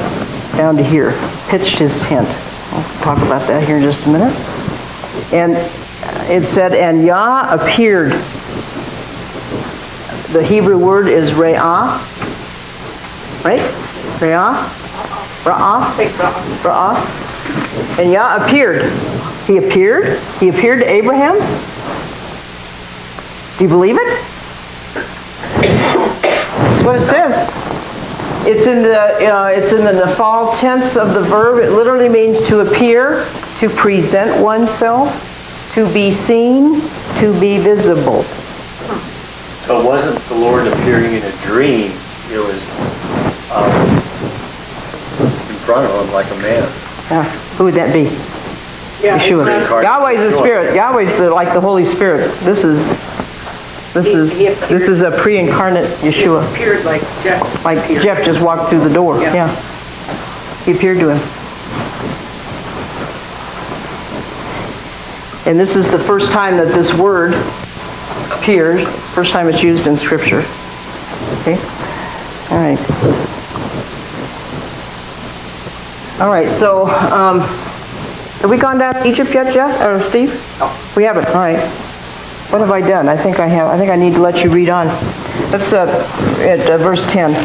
down to here, pitched his tent. I'll talk about that here in just a minute. And it said, and Yah appeared. The Hebrew word is Re'ah, right? Re'ah? Ra'ah. And Yah appeared. He appeared? He appeared to Abraham? Do you believe it? That's what it says. It's in the Nafal tense of the verb. It literally means to appear, to present oneself, to be seen, to be visible. So it wasn't the Lord appearing in a dream. It was in front of him like a man. Who would that be? Yeah, Yeshua. Yahweh's the Spirit. Yahweh's like the Holy Spirit. This is a pre-incarnate Yeshua. He appeared like Jeff. Like Jeff just walked through the door. Yeah. He appeared to him. And this is the first time that this word appears. First time it's used in Scripture. Okay. All right. All right. So, have we gone down to Egypt yet, Jeff or Steve? No. We haven't. All right. What have I done? I think I have. I think I need to let you read on. Let's at verse 10.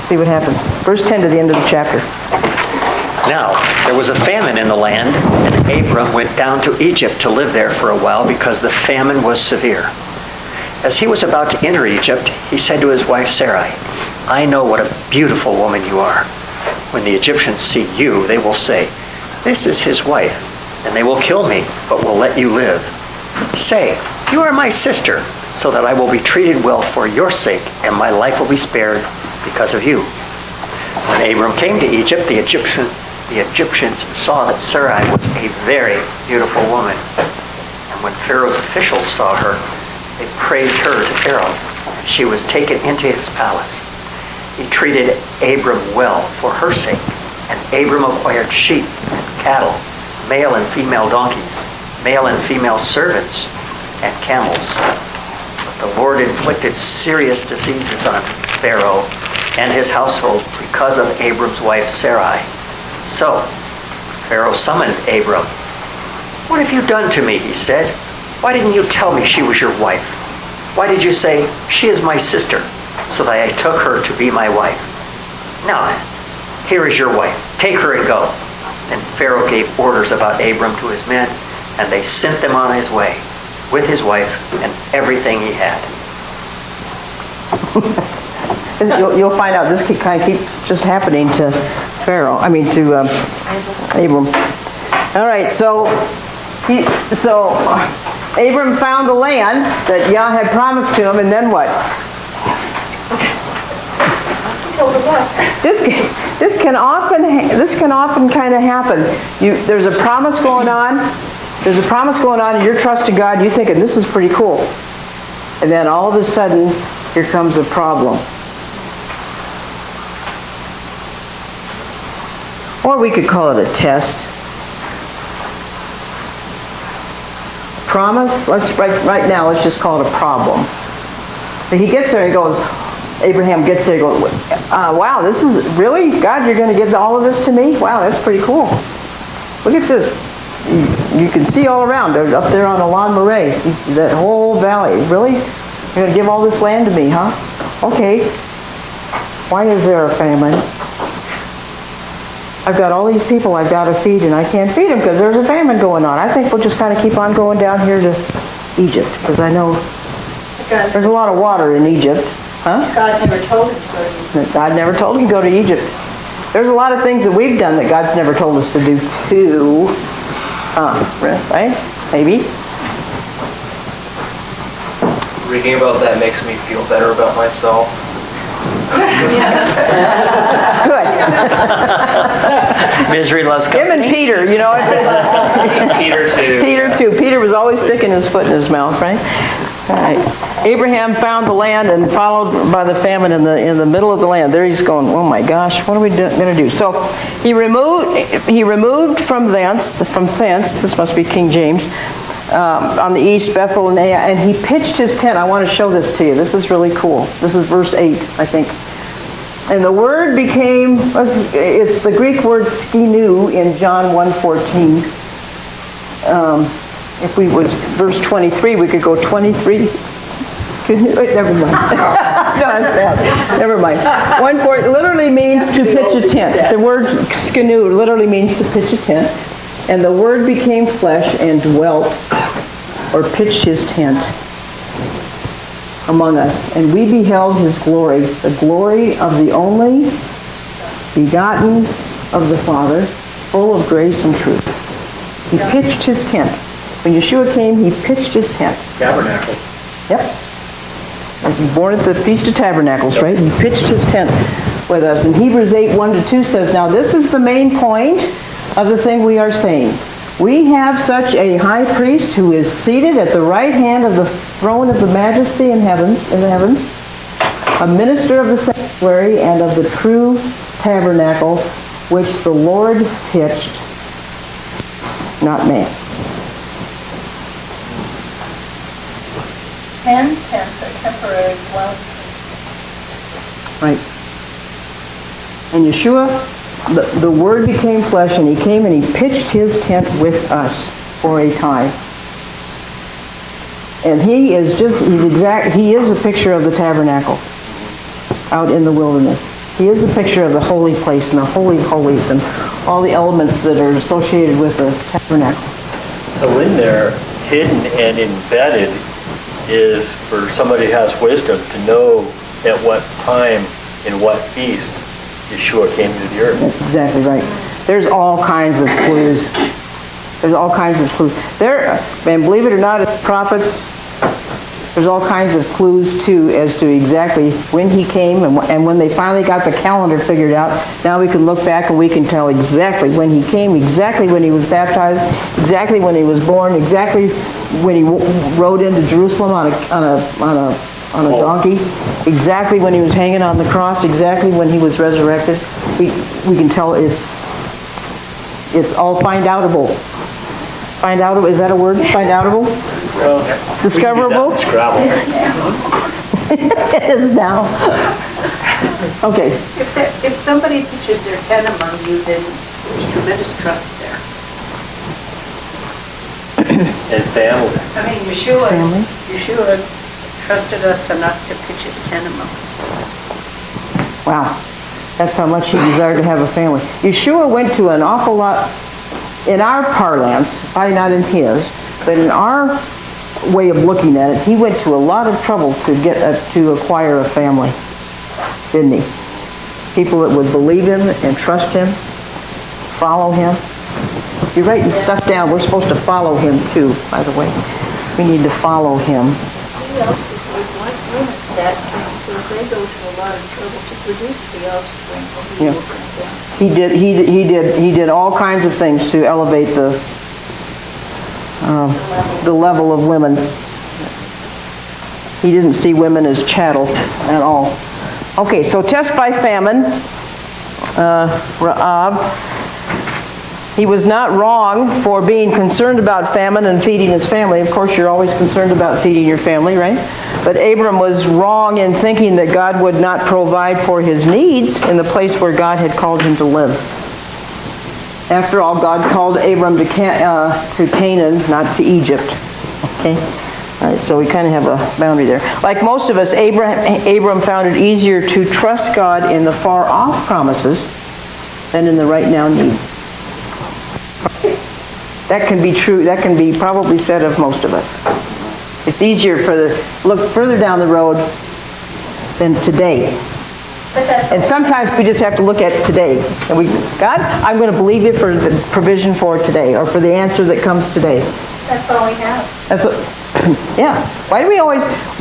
See what happens. Verse 10 to the end of the chapter. Now, there was a famine in the land, and Abram went down to Egypt to live there for a while because the famine was severe. As he was about to enter Egypt, he said to his wife Sarai, I know what a beautiful woman you are. When the Egyptians see you, they will say, this is his wife, and they will kill me, but will let you live. Say, you are my sister, so that I will be treated well for your sake, and my life will be spared because of you. When Abram came to Egypt, the Egyptians saw that Sarai was a very beautiful woman. And when Pharaoh's officials saw her, they praised her to Pharaoh, and she was taken into his palace. He treated Abram well for her sake, and Abram acquired sheep and cattle, male and female donkeys, male and female servants, and camels. But the Lord inflicted serious diseases on Pharaoh and his household because of Abram's wife Sarai. So Pharaoh summoned Abram. What have you done to me, he said. Why didn't you tell me she was your wife? Why did you say, she is my sister, so that I took her to be my wife? Now then, here is your wife. Take her and go. Then Pharaoh gave orders about Abram to his men, and they sent them on his way, with his wife and everything he had. You'll find out this kind of keeps just happening to to Abram. All right, so Abram found the land that Yah had promised to him, and then what? This can often kind of happen. There's a promise going on. There's a promise going on, and you're trusting God. You're thinking this is pretty cool, and then all of a sudden, here comes a problem. Or we could call it a test. Promise, right now, let's just call it a problem. But he gets there, he goes, Abraham gets there, he goes, wow, this is, really? God, you're going to give all of this to me? Wow, that's pretty cool. Look at this. You can see all around, up there on Alon Moray, that whole valley. Really? You're going to give all this land to me, huh? Okay. Why is there a famine? I've got all these people I've got to feed, and I can't feed them because there's a famine going on. I think we'll just kind of keep on going down here to Egypt, because I know there's a lot of water in Egypt. Huh? God never told him to go to Egypt. God never told him to go to Egypt. There's a lot of things that we've done that God's never told us to do too. Right? Maybe. Reading about that makes me feel better about myself. Good. Misery loves Him company. and Peter, you know. Peter too. Peter too. Peter was always sticking his foot in his mouth, right? All right. Abraham found the land and followed by the famine in the middle of the land. There he's going, oh my gosh, what are we going to do? So he removed from thence, this must be King James, on the east, Bethel and Ai, and he pitched his tent. I want to show this to you. This is really cool. This is verse 8, I think. And the word became, it's the Greek word skinu in John 1:14. If we was verse 23, we could go 23. Skinu, wait, never mind. No, that's bad. Never mind. 1:4 literally means to pitch a tent. The word skinu literally means to pitch a tent. And the Word became flesh and dwelt, or pitched his tent among us. And we beheld his glory, the glory of the only begotten of the Father, full of grace and truth. He pitched his tent. When Yeshua came, he pitched his tent. Tabernacle. Yep. And he was born at the Feast of Tabernacles, right? He pitched his tent with us. And Hebrews 8:1-2 says, now this is the main point of the thing we are saying. We have such a high priest who is seated at the right hand of the throne of the majesty in the heavens, a minister of the sanctuary and of the true tabernacle, which the Lord pitched, not man. 10 tents are temporary dwelling. Right. And Yeshua, the Word became flesh, and he came and he pitched his tent with us for a time. And he is a picture of the tabernacle out in the wilderness. He is a picture of the holy place and the holy of holies and all the elements that are associated with the tabernacle. So in there, hidden and embedded is for somebody who has wisdom to know at what time, in what feast, Yeshua came to the earth. That's exactly right. There's all kinds of clues. There's all kinds of clues. And believe it or not, as prophets, there's all kinds of clues too as to exactly when he came and when they finally got the calendar figured out. Now we can look back and we can tell exactly when he came, exactly when he was baptized, exactly when he was born, exactly when he rode into Jerusalem on a donkey, exactly when he was hanging on the cross, exactly when he was resurrected. We can tell it's all find-outable. Find-outable, is that a word? Find-outable? Well, Discoverable? We can do that in Scrabble. It is now. Okay. If somebody pitches their tent among you, then there's tremendous trust there. And family. I mean, Yeshua Family. trusted us enough to pitch his tent among us. Wow. That's how much he desired to have a family. Yeshua went to an awful lot, in our parlance, probably not in his, but in our way of looking at it, he went to a lot of trouble to acquire a family, didn't he? People that would believe him and trust him, follow him. You're writing stuff down. We're supposed to follow him too, by the way. We need to follow him. He also gave women that because they go to a lot of trouble to produce the offspring when he Yeah. will bring them. He did all kinds of things to elevate the level of women. He didn't see women as chattel at all. Okay, so test by famine. Raab. He was not wrong for being concerned about famine and feeding his family. Of course, you're always concerned about feeding your family, right? But Abram was wrong in thinking that God would not provide for his needs in the place where God had called him to live. After all, God called Abram to Canaan, not to Egypt. Okay? All right, so we kind of have a boundary there. Like most of us, Abram found it easier to trust God in the far-off promises than in the right-now needs. That can be true. That can be probably said of most of us. It's easier look further down the road than today. And sometimes we just have to look at today. And God, I'm going to believe you for the provision for today, or for the answer that comes today. That's all we have. That's what, yeah. Why do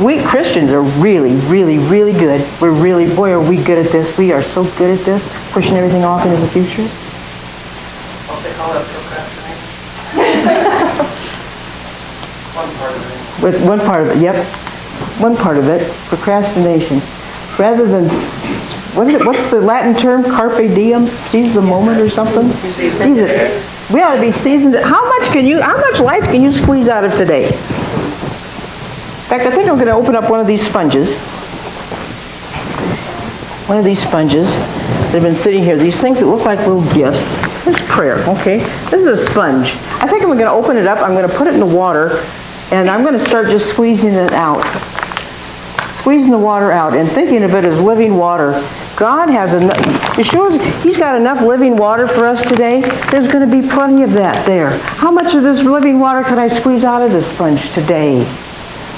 we Christians are really, really, really good. Boy, are we good at this. We are so good at this, pushing everything off into the future. What they call that procrastination. One part of it. With one part of it, yep. One part of it, procrastination. Rather than, what's the Latin term? Carpe diem? Seize the moment or something? Seize it. We ought to be seasoned. How much life can you squeeze out of today? In fact, I think I'm going to open up one of these sponges. One of these sponges. They've been sitting here. These things that look like little gifts. This is prayer, okay? This is a sponge. I think I'm going to open it up. I'm going to put it in the water, and I'm going to start just squeezing it out. Squeezing the water out and thinking of it as living water. God has enough. Yeshua's, He's got enough living water for us today. There's going to be plenty of that there. How much of this living water could I squeeze out of this sponge today?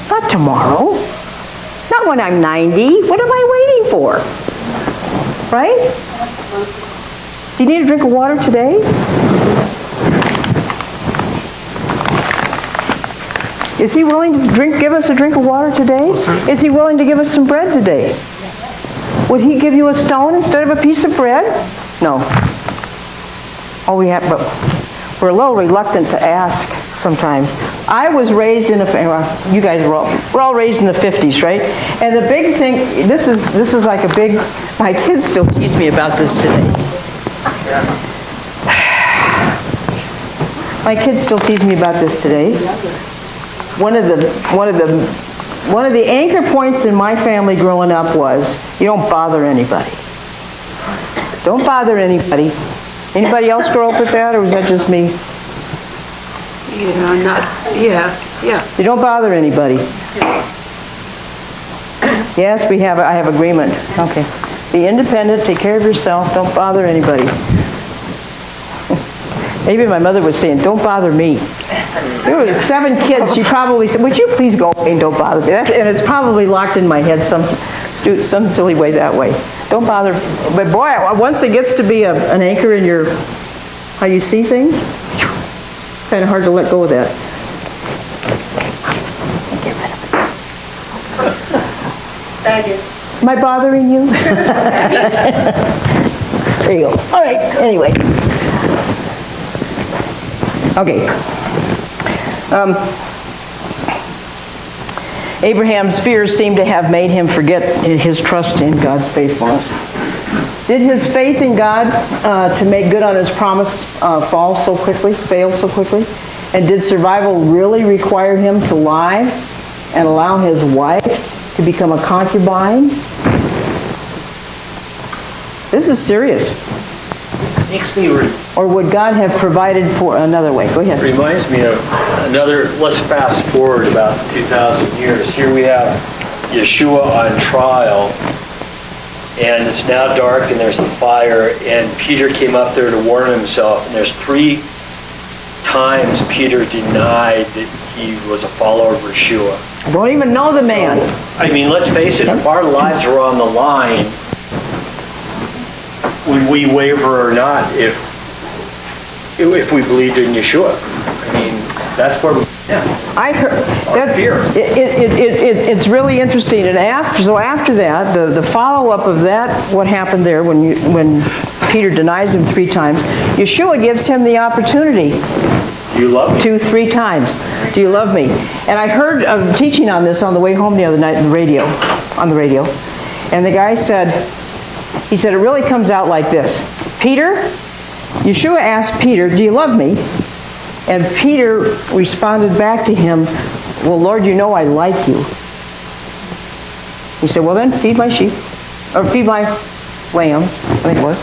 Not tomorrow. Not when I'm 90. What am I waiting for? Right? Do you need a drink of water today? Is He willing to give us a drink of water today? Is He willing to give us some bread today? Would He give you a stone instead of a piece of bread? No. Oh, but we're a little reluctant to ask sometimes. I was raised in you guys we're all raised in the 50s, right? And the big thing, this is like a big, my kids still tease me about this today. My kids still tease me about this today. One of the anchor points in my family growing up was, you don't bother anybody. Don't bother anybody. Anybody else grow up with that, or was that just me? Yeah. You don't bother anybody. Yes, I have agreement. Okay. Be independent, take care of yourself, don't bother anybody. Maybe my mother was saying, don't bother me. There were 7 kids, she probably said, would you please go away and don't bother me? And it's probably locked in my head some silly way that way. Don't bother. But boy, once it gets to be an anchor in your, how you see things, it's kind of hard to let go of that. Thank you. Am I bothering you? There you go. All right, anyway. Okay. Abraham's fears seem to have made him forget his trust in God's faithfulness. Did his faith in God to make good on his promise fail so quickly? And did survival really require him to lie and allow his wife to become a concubine? This is serious. Makes me Or would God have provided for another way? Go ahead. reminds me of another, let's fast forward about 2,000 years. Here we have Yeshua on trial, and it's now dark and there's a fire, and Peter came up there to warn himself, and there's 3 times Peter denied that he was a follower of Yeshua. Don't even know the man. I mean, let's face it, if our lives were on the line, would we waver or not if we believed in Yeshua? I mean, that's where I heard that it's really interesting. And after that, the follow-up of that, what happened there when Peter denies him 3 times, Yeshua gives him the opportunity. You love me. 2, 3 times. Do you love me? And I heard a teaching on this on the way home the other night on the radio. And the guy said, he said, it really comes out like this. Peter, Yeshua asked Peter, do you love me? And Peter responded back to him, well, Lord, you know I like you. He said, well then, feed my sheep, or feed my lambs, I think it was.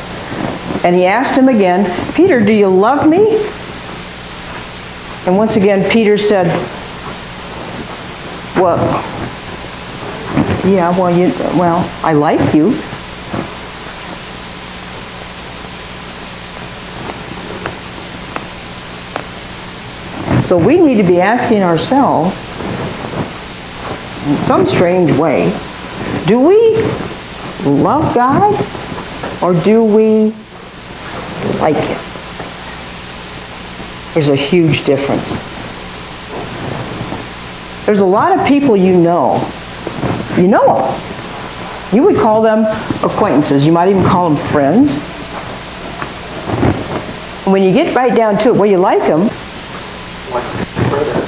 And he asked him again, Peter, do you love me? And once again, Peter said, well, yeah, well, I like you. So we need to be asking ourselves, in some strange way, do we love God or do we like Him? There's a huge difference. There's a lot of people you know them. You would call them acquaintances. You might even call them friends. When you get right down to it, well, you like them. What's further?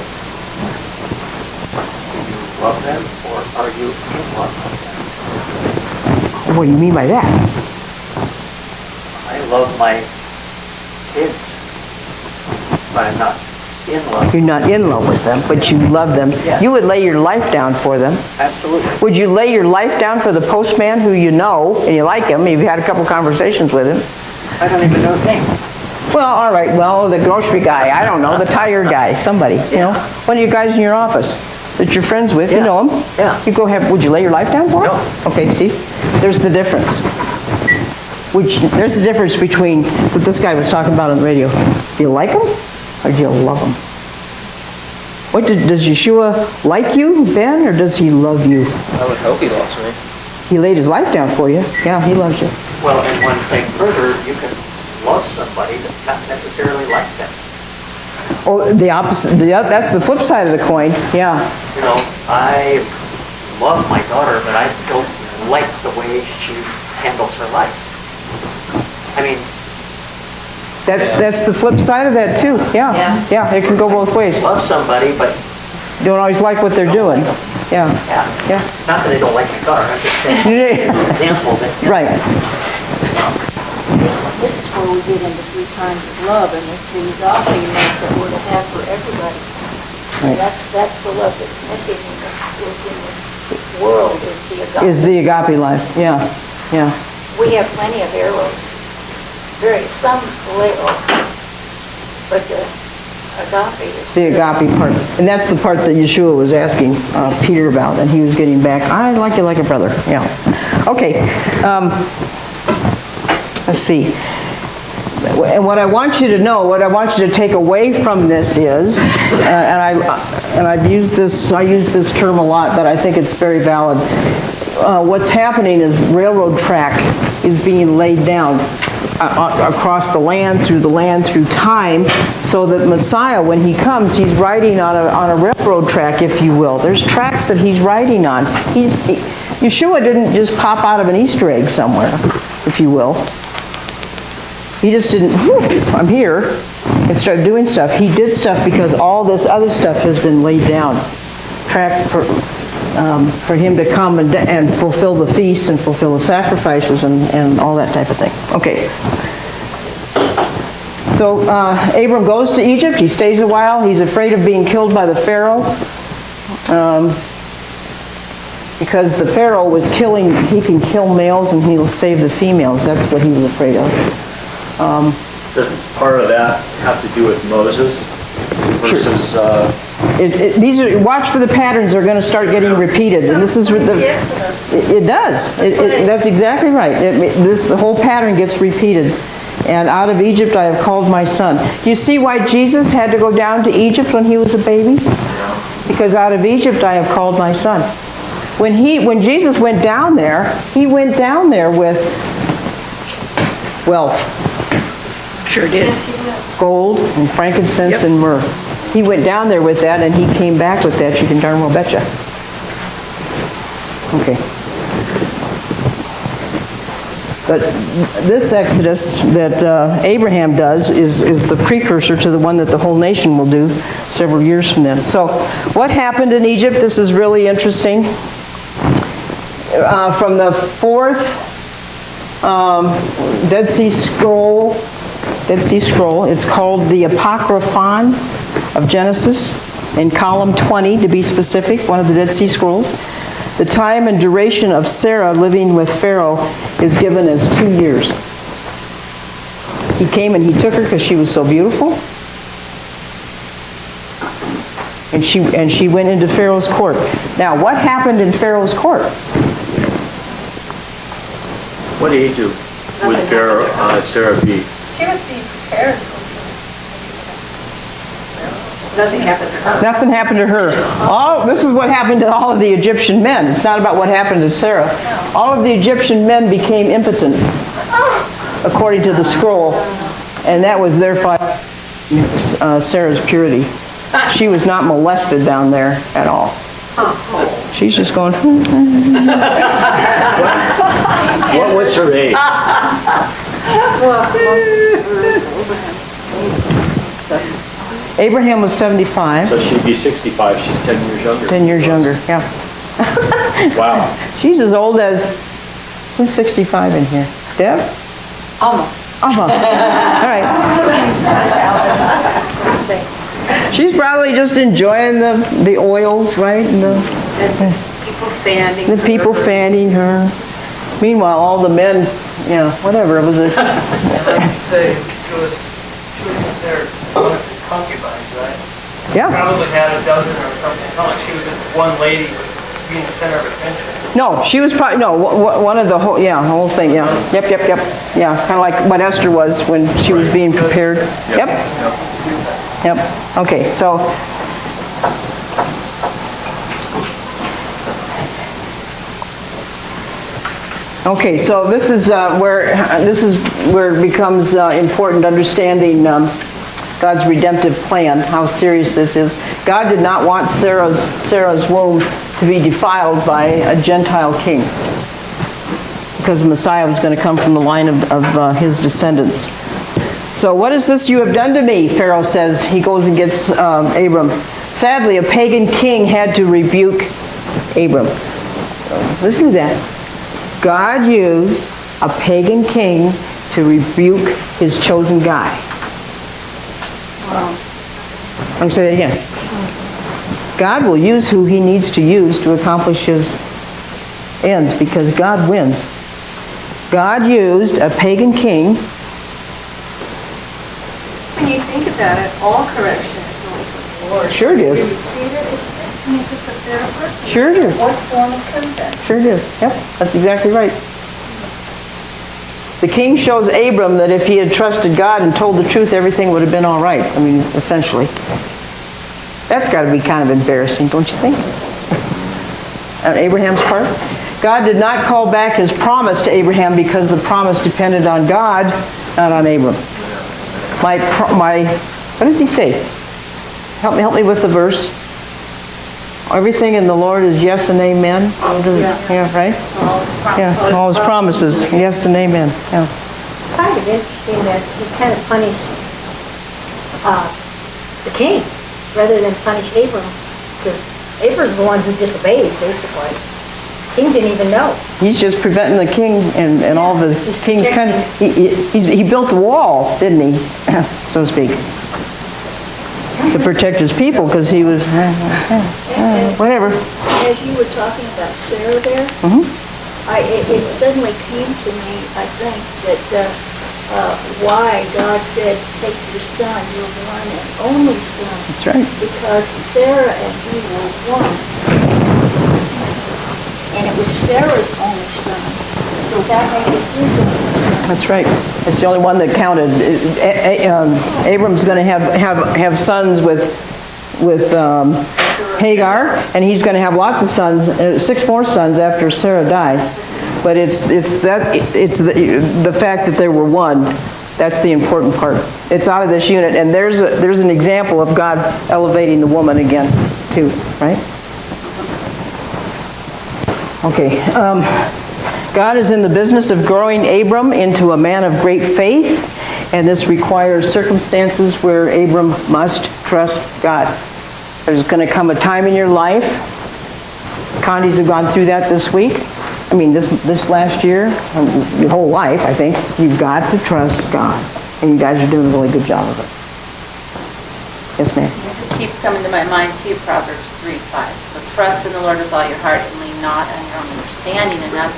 Do you love them or are you in love with them? What do you mean by that? I love my kids, but I'm not in love. You're not in love with them, but you love them. Yes. You would lay your life down for them. Absolutely. Would you lay your life down for the postman who you know and you like him, you've had a couple conversations with him? I don't even know his name. Well, all right, well, the grocery guy, I don't know, the tire guy, somebody, you know? One of you guys in your office that you're friends with, you Yeah. know him? Yeah. You go have, would you lay your life down for him? No. Okay, see? There's the difference. There's the difference between what this guy was talking about on the radio. Do you like him or do you love him? Does Yeshua like you, Ben, or does he love you? I would hope he loves me. He laid his life down for you. Yeah, he loves you. Well, and one thing further, you can love somebody but not necessarily like them. Oh, the opposite, that's the flip side of the coin, yeah. You know, I love my daughter, but I don't like the way she handles her life. I mean, That's the flip side of that too, yeah. Yeah, it can go both ways. love somebody, but Don't always like what they're doing, yeah, yeah, yeah. not that I don't like my daughter, I'm just saying, an example that, Right, This is where we get into three kinds of love, and it's the agape love that we're to have for everybody. Right. And that's the love that's missing in this world, is the agape. is the agape life, yeah, yeah. We have plenty of arrows, some little, but the agape is... The agape part, and that's the part that Yeshua was asking Peter about, and he was getting back, I like you like a brother, yeah. Okay, let's see. And what I want you to know, what I want you to take away from this is, I use this term a lot, but I think it's very valid. What's happening is railroad track is being laid down across the land, through time, so that Messiah, when he comes, he's riding on a railroad track, if you will. There's tracks that he's riding on. Yeshua didn't just pop out of an Easter egg somewhere, if you will. He just didn't, I'm here, and start doing stuff. He did stuff because all this other stuff has been laid down. Track for him to come and fulfill the feasts and fulfill the sacrifices and all that type of thing. Okay. So Abram goes to Egypt. He stays a while. He's afraid of being killed by the Pharaoh. Because the Pharaoh was killing, he can kill males and he'll save the females. That's what he was afraid of. Doesn't part of that have to do with Moses versus... Watch for the patterns. They're going to start getting repeated, and this is what it does. That's exactly right. The whole pattern gets repeated. And out of Egypt I have called my son. Do you see why Jesus had to go down to Egypt when he was a baby? Because out of Egypt I have called my son. When Jesus went down there, he went down there with wealth. Sure did. Gold and frankincense and myrrh. He went down there with that and he came back with that, you can darn well betcha. Okay. But this Exodus that Abraham does is the precursor to the one that the whole nation will do several years from then. So what happened in Egypt? This is really interesting. From the fourth Dead Sea Scroll Dead Sea Scroll. It's called the Apocryphon of Genesis, in column 20 to be specific, one of the Dead Sea Scrolls. The time and duration of Sarah living with Pharaoh is given as 2 years. He came and he took her because she was so beautiful. And she went into Pharaoh's court. Now, what happened in Pharaoh's court? What age would Sarah be? She must be prepared. Nothing happened to her. Nothing happened to her. This is what happened to all of the Egyptian men. It's not about what happened to Sarah. All of the Egyptian men became impotent, according to the scroll. And that was therefore Sarah's purity. She was not molested down there at all. She's just going, What was her age? Abraham was 75. So she'd be 65. She's 10 years younger. 10 years younger, yeah. Wow. She's as old as, who's 65 in here? Deb? Almost. Almost. All right. She's probably just enjoying the oils, right? And the people fanning her. Meanwhile, all the men, whatever, it was a... Say, she was their concubines, right? Yeah. Probably had a dozen or something. It's not like she was just one lady being the center of attention. No, she was probably, one of the whole, the whole thing, yeah. Yep. Yeah, kind of like what Esther was when she was being prepared. Yep. Okay, so. Okay, so this is where it becomes important understanding God's redemptive plan, how serious this is. God did not want Sarah's womb to be defiled by a Gentile king, because the Messiah was going to come from the line of his descendants. So what is this you have done to me? Pharaoh says. He goes and gets Abram. Sadly, a pagan king had to rebuke Abram. Listen to that. God used a pagan king to rebuke his chosen guy. Wow. I'm going to say that again. God will use who he needs to use to accomplish his ends, because God wins. God used a pagan king. When you think about it, all correction is only from the Lord. Sure it is. You see that it means it's a better person. Sure it is. What form it comes in. Sure it is. Yep, that's exactly right. The king shows Abram that if he had trusted God and told the truth, everything would have been all right. I mean, essentially. That's got to be kind of embarrassing, don't you think? On Abraham's part. God did not call back his promise to Abraham because the promise depended on God, not on Abram. What does he say? Help me with the verse. Everything in the Lord is yes and amen. Yeah, right? Yeah, all his promises, yes and amen. Yeah. Kind of interesting that he kind of punished the king rather than punish Abram, because Abram's the one who disobeyed, basically. The king didn't even know. He's just preventing the king and all of the king's kind of, he built a wall, didn't he, so to speak, to protect his people, because he was, whatever. As you were talking about Sarah there, it suddenly came to me, I think, that why God said, take your son, your one and only son. That's right. Because Sarah and he were one. And it was Sarah's only son. So that made it his only son. That's right. It's the only one that counted. Abram's going to have sons with Hagar, and he's going to have lots of sons, 6 more sons after Sarah dies. But it's the fact that they were one. That's the important part. It's out of this unit, and there's an example of God elevating the woman again, too, right? Okay. God is in the business of growing Abram into a man of great faith, and this requires circumstances where Abram must trust God. There's going to come a time in your life, Condis have gone through that this week, this last year, your whole life, I think, you've got to trust God. And you guys are doing a really good job of it. Yes, ma'am. This keeps coming to my mind too, Proverbs 3:5. So trust in the Lord with all your heart and lean not on your own understanding. And that's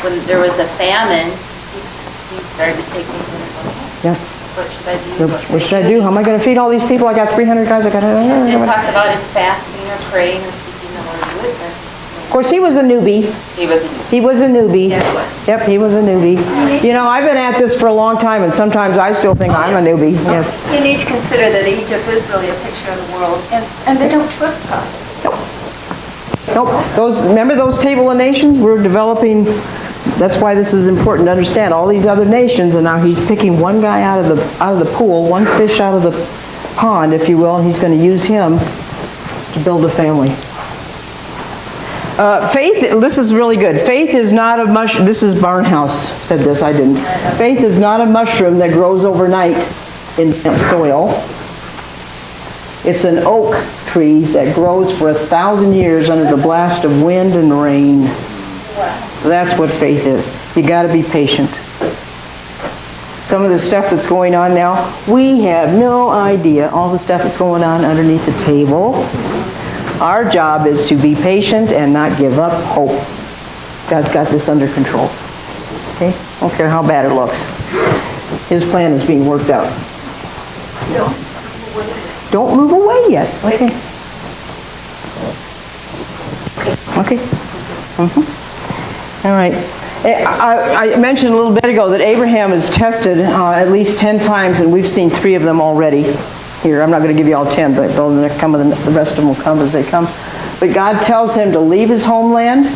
when there was a famine, he started to take things into account. Yeah. What should I do? What should I do? How am I going to feed all these people? I got 300 guys. It talked about his fasting or praying or seeking the Lord's wisdom. Of course, he was a newbie. He wasn't. He was a newbie. Yeah, he was. Yep, he was a newbie. You know, I've been at this for a long time, and sometimes I still think I'm a newbie. Yes. You need to consider that Egypt is really a picture of the world, and they don't trust God. Nope. Remember those table of nations? We're developing. That's why this is important to understand. All these other nations, and now he's picking one guy out of the pool, one fish out of the pond, if you will, and he's going to use him to build a family. Faith, this is really good. Faith is not a mushroom. This is Barnhouse said this, I didn't. Faith is not a mushroom that grows overnight in soil. It's an oak tree that grows for 1,000 years under the blast of wind and rain. That's what faith is. You got to be patient. Some of the stuff that's going on now, we have no idea. All the stuff that's going on underneath the table. Our job is to be patient and not give up hope. God's got this under control. Okay? I don't care how bad it looks. His plan is being worked out. Don't move away yet. Okay. Okay. All right. I mentioned a little bit ago that Abraham is tested at least 10 times, and we've seen 3 of them already. Here, I'm not going to give you all 10, but the rest of them will come as they come. But God tells him to leave his homeland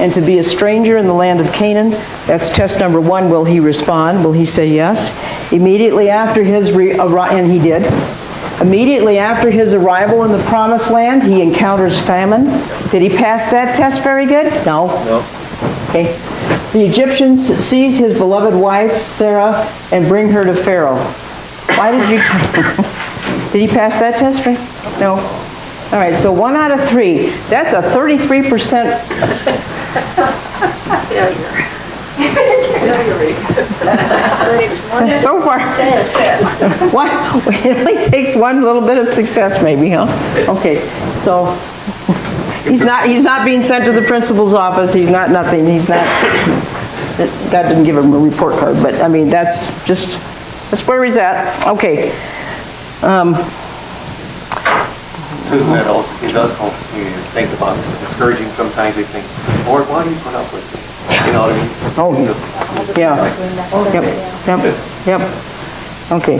and to be a stranger in the land of Canaan. That's test number 1. Will he respond? Will he say yes? Immediately after his and he did. Immediately after his arrival in the promised land, he encounters famine. Did he pass that test very good? No. No. Okay. The Egyptians seize his beloved wife, Sarah, and bring her to Pharaoh. Why did you... Did he pass that test, right? No. All right, so 1 out of 3. That's a 33%. So far. It only takes one little bit of success, maybe, huh? Okay, so he's not being sent to the principal's office. He's not nothing. He's not. God didn't give him a report card, but I mean that's where he's at. Okay. Susan, that also, it does help you think about it. It's discouraging sometimes. We think, Lord, why do you put up with me? You know what I mean? Oh, yeah. Yep. Okay.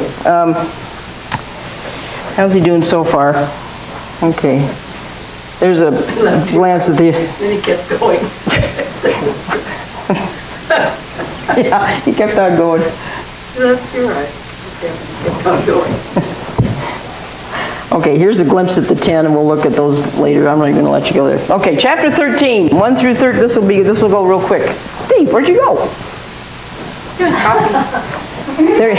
How's he doing so far? Okay. There's a glance at the... Then he kept going. Yeah, he kept on going. You're right. He kept on going. Okay, here's a glimpse at the 10, and we'll look at those later. I'm not even going to let you go there. Okay, chapter 13, 1 through 30. This will go real quick. Steve, where'd you go? Doing coffee. There.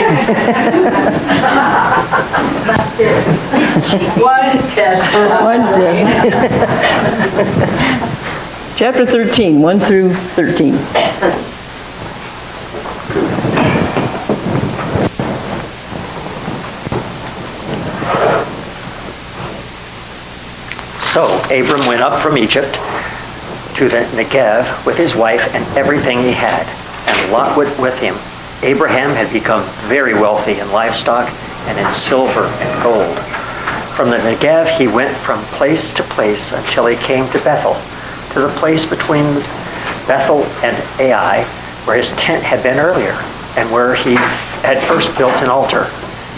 One test. Chapter 13, 1 through 13. So Abram went up from Egypt to the Negev with his wife and everything he had, and Lot went with him. Abraham had become very wealthy in livestock and in silver and gold. From the Negev he went from place to place until he came to Bethel, to the place between Bethel and Ai, where his tent had been earlier, and where he had first built an altar.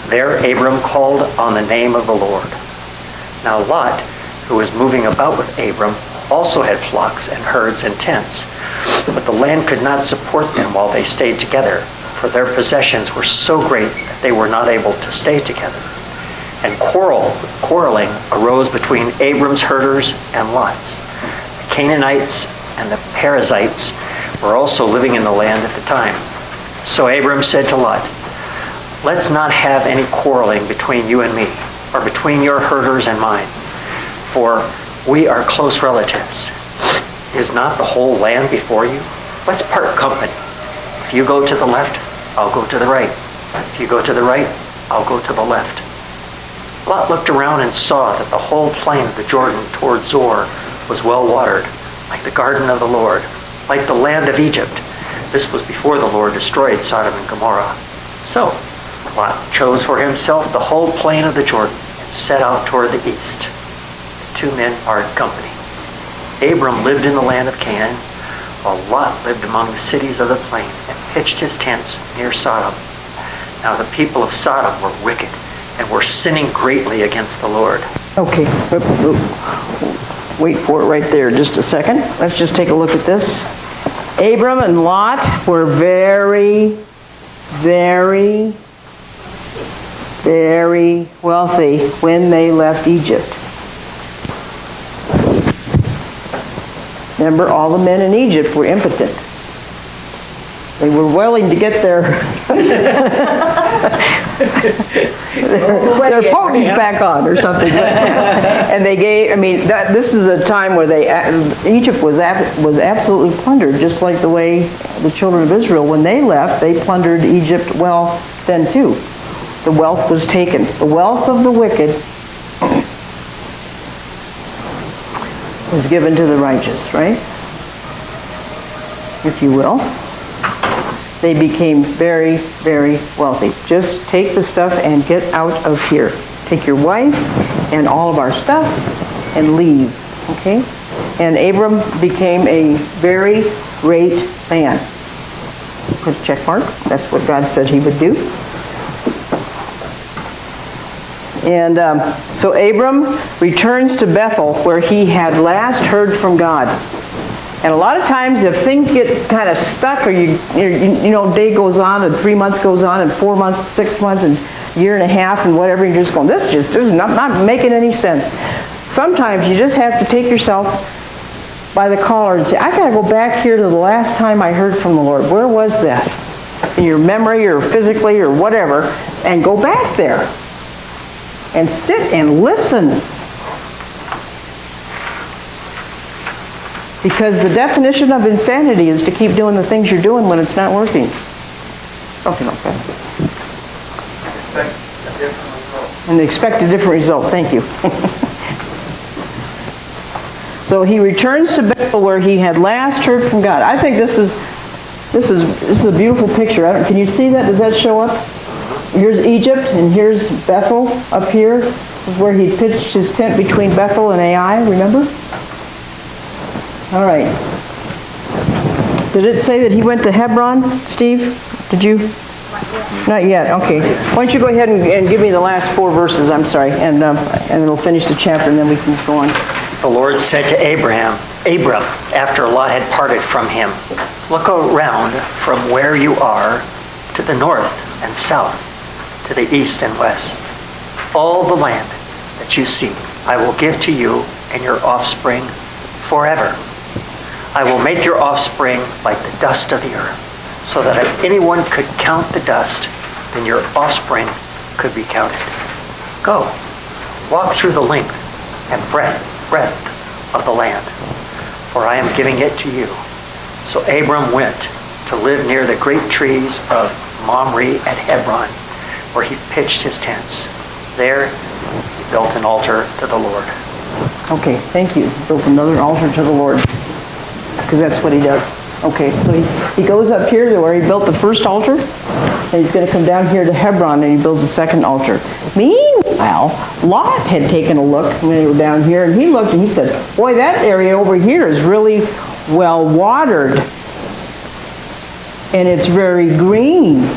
There Abram called on the name of the Lord. Now Lot, who was moving about with Abram, also had flocks and herds and tents. But the land could not support them while they stayed together, for their possessions were so great that they were not able to stay together. And quarreling arose between Abram's herders and Lot's. The Canaanites and the Perizzites were also living in the land at the time. So Abram said to Lot, "Let's not have any quarreling between you and me, or between your herders and mine, for we are close relatives. Is not the whole land before you? Let's part company. If you go to the left, I'll go to the right." If you go to the right, I'll go to the left. Lot looked around and saw that the whole plain of the Jordan toward Zoar was well watered, like the garden of the Lord, like the land of Egypt. This was before the Lord destroyed Sodom and Gomorrah. So Lot chose for himself the whole plain of the Jordan and set out toward the east. The two men parted company. Abram lived in the land of Canaan, while Lot lived among the cities of the plain and pitched his tents near Sodom. Now the people of Sodom were wicked and were sinning greatly against the Lord. Okay, wait for it right there just a second. Let's just take a look at this. Abram and Lot were very, very, very wealthy when they left Egypt. Remember, all the men in Egypt were impotent. They were willing to get their potence back on or something. And they gave, this is a time where Egypt was absolutely plundered, just like the way the children of Israel, when they left, they plundered Egypt well then too. The wealth was taken. The wealth of the wicked was given to the righteous, right? If you will. They became very, very wealthy. Just take the stuff and get out of here. Take your wife and all of our stuff and leave, okay? And Abram became a very great man. Put a check mark. That's what God said he would do. And so Abram returns to Bethel, where he had last heard from God. And a lot of times, if things get kind of stuck, or day goes on, and 3 months goes on, and 4 months, 6 months, and a year and a half, and whatever, you're just going, this is not making any sense. Sometimes you just have to take yourself by the collar and say, I got to go back here to the last time I heard from the Lord. Where was that? In your memory, or physically, or whatever, and go back there and sit and listen. Because the definition of insanity is to keep doing the things you're doing when it's not working. Something like that. And expect a different result. Thank you. So he returns to Bethel, where he had last heard from God. I think this is a beautiful picture. Can you see that? Does that show up? Here's Egypt, and here's Bethel up here. This is where he pitched his tent between Bethel and Ai. Remember? All right. Did it say that he went to Hebron, Steve? Did you? Not yet. Okay. Why don't you go ahead and give me the last 4 verses, I'm sorry, and it'll finish the chapter, and then we can go on. The Lord said to Abram, after Lot had parted from him, look around from where you are to the north and south, to the east and west. All the land that you see, I will give to you and your offspring forever. I will make your offspring like the dust of the earth, so that if anyone could count the dust, then your offspring could be counted. Go, walk through the length and breadth of the land, for I am giving it to you. So Abram went to live near the great trees of Mamre at Hebron, where he pitched his tents. There he built an altar to the Lord. Okay, thank you. Built another altar to the Lord, because that's what he does. Okay, so he goes up here to where he built the first altar, and he's going to come down here to Hebron, and he builds a second altar. Meanwhile, Lot had taken a look when they were down here, and he looked and he said, boy, that area over here is really well watered, and it's very green.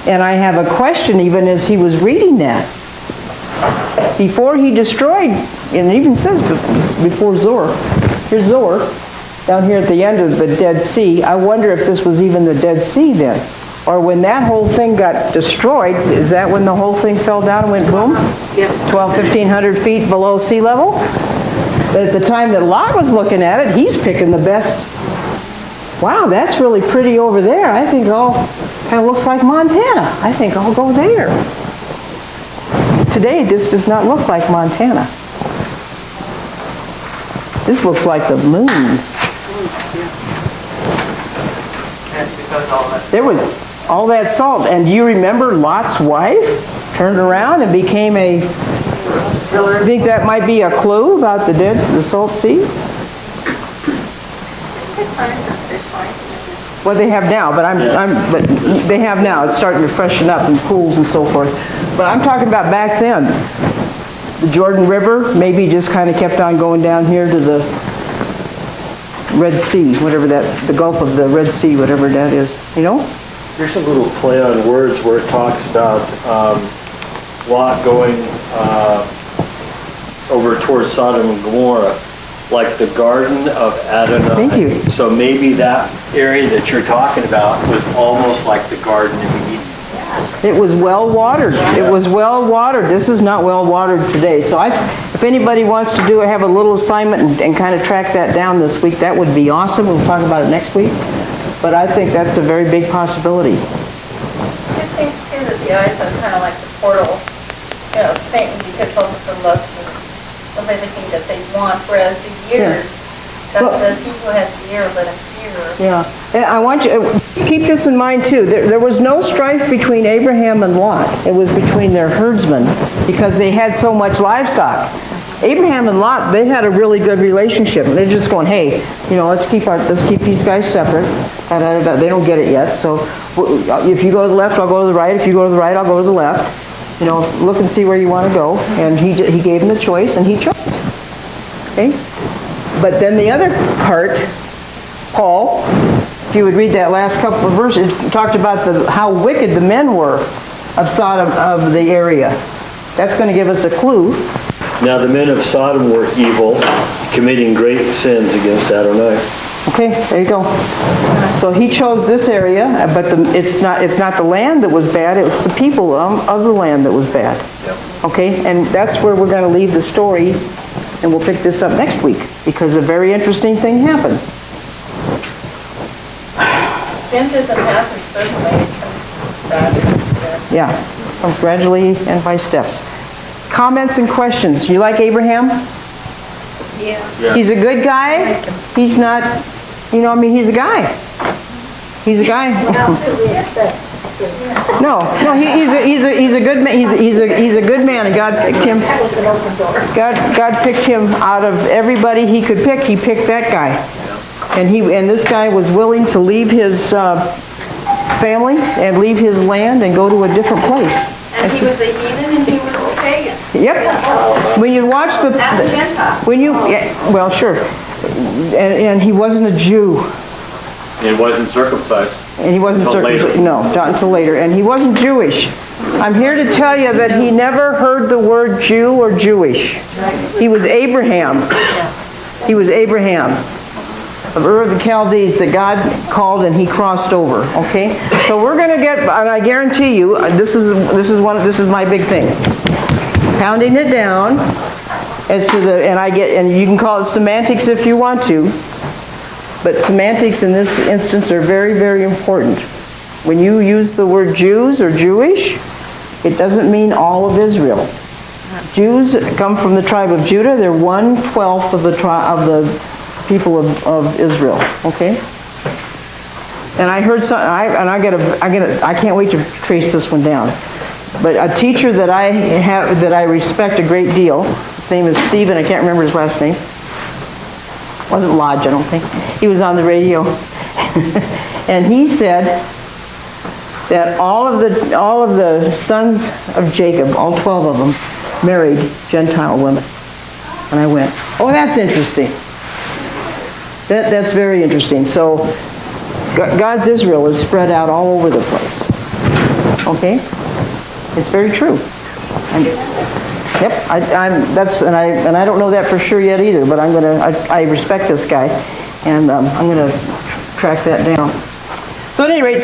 And I have a question even as he was reading that. Before he destroyed, and it even says before Zoar, here's Zoar, down here at the end of the Dead Sea. I wonder if this was even the Dead Sea then. Or when that whole thing got destroyed, is that when the whole thing fell down and went boom? Yeah. 1,500 feet below sea level? But at the time that Lot was looking at it, he's picking the best. Wow, that's really pretty over there. I think kind of looks like Montana. I think I'll go there. Today, this does not look like Montana. This looks like the moon. That's because all that. There was, all that salt. And do you remember Lot's wife turned around and became a, I think that might be a clue about the salt sea? Well, they have now, but but they have now. It's starting to freshen up in pools and so forth. But I'm talking about back then. The Jordan River maybe just kind of kept on going down here to the Red Sea, whatever that's, the Gulf of the Red Sea, whatever that is, you know? There's a little play on words where it talks about Lot going over towards Sodom and Gomorrah, like the Garden of Adonai. Thank you. So maybe that area that you're talking about was almost like the Garden of Eden. It was well watered. It was well watered. This is not well watered today. So if anybody wants to have a little assignment and kind of track that down this week, that would be awesome. We'll talk about it next week. But I think that's a very big possibility. It seems too that the eyes are kind of like the portal, Satan gets all of the lust of everything that they want, whereas the ears, God says, he who has the ear, let him hear. Yeah. And I want you to keep this in mind too. There was no strife between Abraham and Lot. It was between their herdsmen because they had so much livestock. Abraham and Lot, they had a really good relationship. They're just going, hey, let's keep these guys separate. They don't get it yet. So if you go to the left, I'll go to the right. If you go to the right, I'll go to the left. Look and see where you want to go. And he gave him the choice, and he chose. Okay? But then the other part, Paul, if you would read that last couple of verses, it talked about how wicked the men were of Sodom, of the area. That's going to give us a clue. Now the men of Sodom were evil, committing great sins against Adonai. Okay, there you go. So he chose this area, but it's not the land that was bad, it's the people of the land that was bad. Okay, and that's where we're going to leave the story, and we'll pick this up next week, because a very interesting thing happens. Sin doesn't happen suddenly, it comes gradually. Yeah, comes gradually and by steps. Comments and questions. You like Abraham? Yeah. He's a good guy. He's not, he's a guy. He's a guy. No, he's a good man. He's a good man, and God picked him. God picked him out of everybody he could pick. He picked that guy, and this guy was willing to leave his family and leave his land and go to a different place. And he was a heathen and he was a pagan. Yep. When you watch And a Gentile. well, sure. And he wasn't a Jew. It wasn't circumcised. And he wasn't Until circumcised. later. No, not until later. And he wasn't Jewish. I'm here to tell you that he never heard the word Jew or Jewish. He was Abraham. He was Abraham of Ur of the Chaldees that God called, and he crossed over. Okay, so we're going to get, and I guarantee you, this is my big thing. Pounding it down as to and you can call it semantics if you want to, but semantics in this instance are very, very important. When you use the word Jews or Jewish, it doesn't mean all of Israel. Jews come from the tribe of Judah. They're 1/12 of the people of Israel. Okay. And I heard some. I can't wait to trace this one down. But a teacher that I respect a great deal. His name is Stephen. I can't remember his last name. Wasn't Lodge, I don't think. He was on the radio, and he said that all of the sons of Jacob, all 12 of them, married Gentile women. And I went, oh, that's interesting. That's very interesting. So God's Israel is spread out all over the place. Okay, it's very true. Yep, I don't know that for sure yet either. But I respect this guy, and I'm gonna track that down. So at any rate, I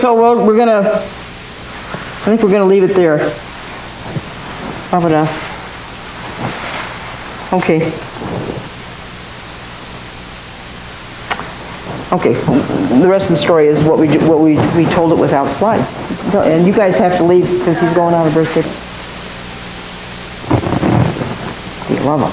think we're gonna leave it there. Okay. Okay, the rest of the story is what we told it without slides. And you guys have to leave because he's going on a birthday. You love him.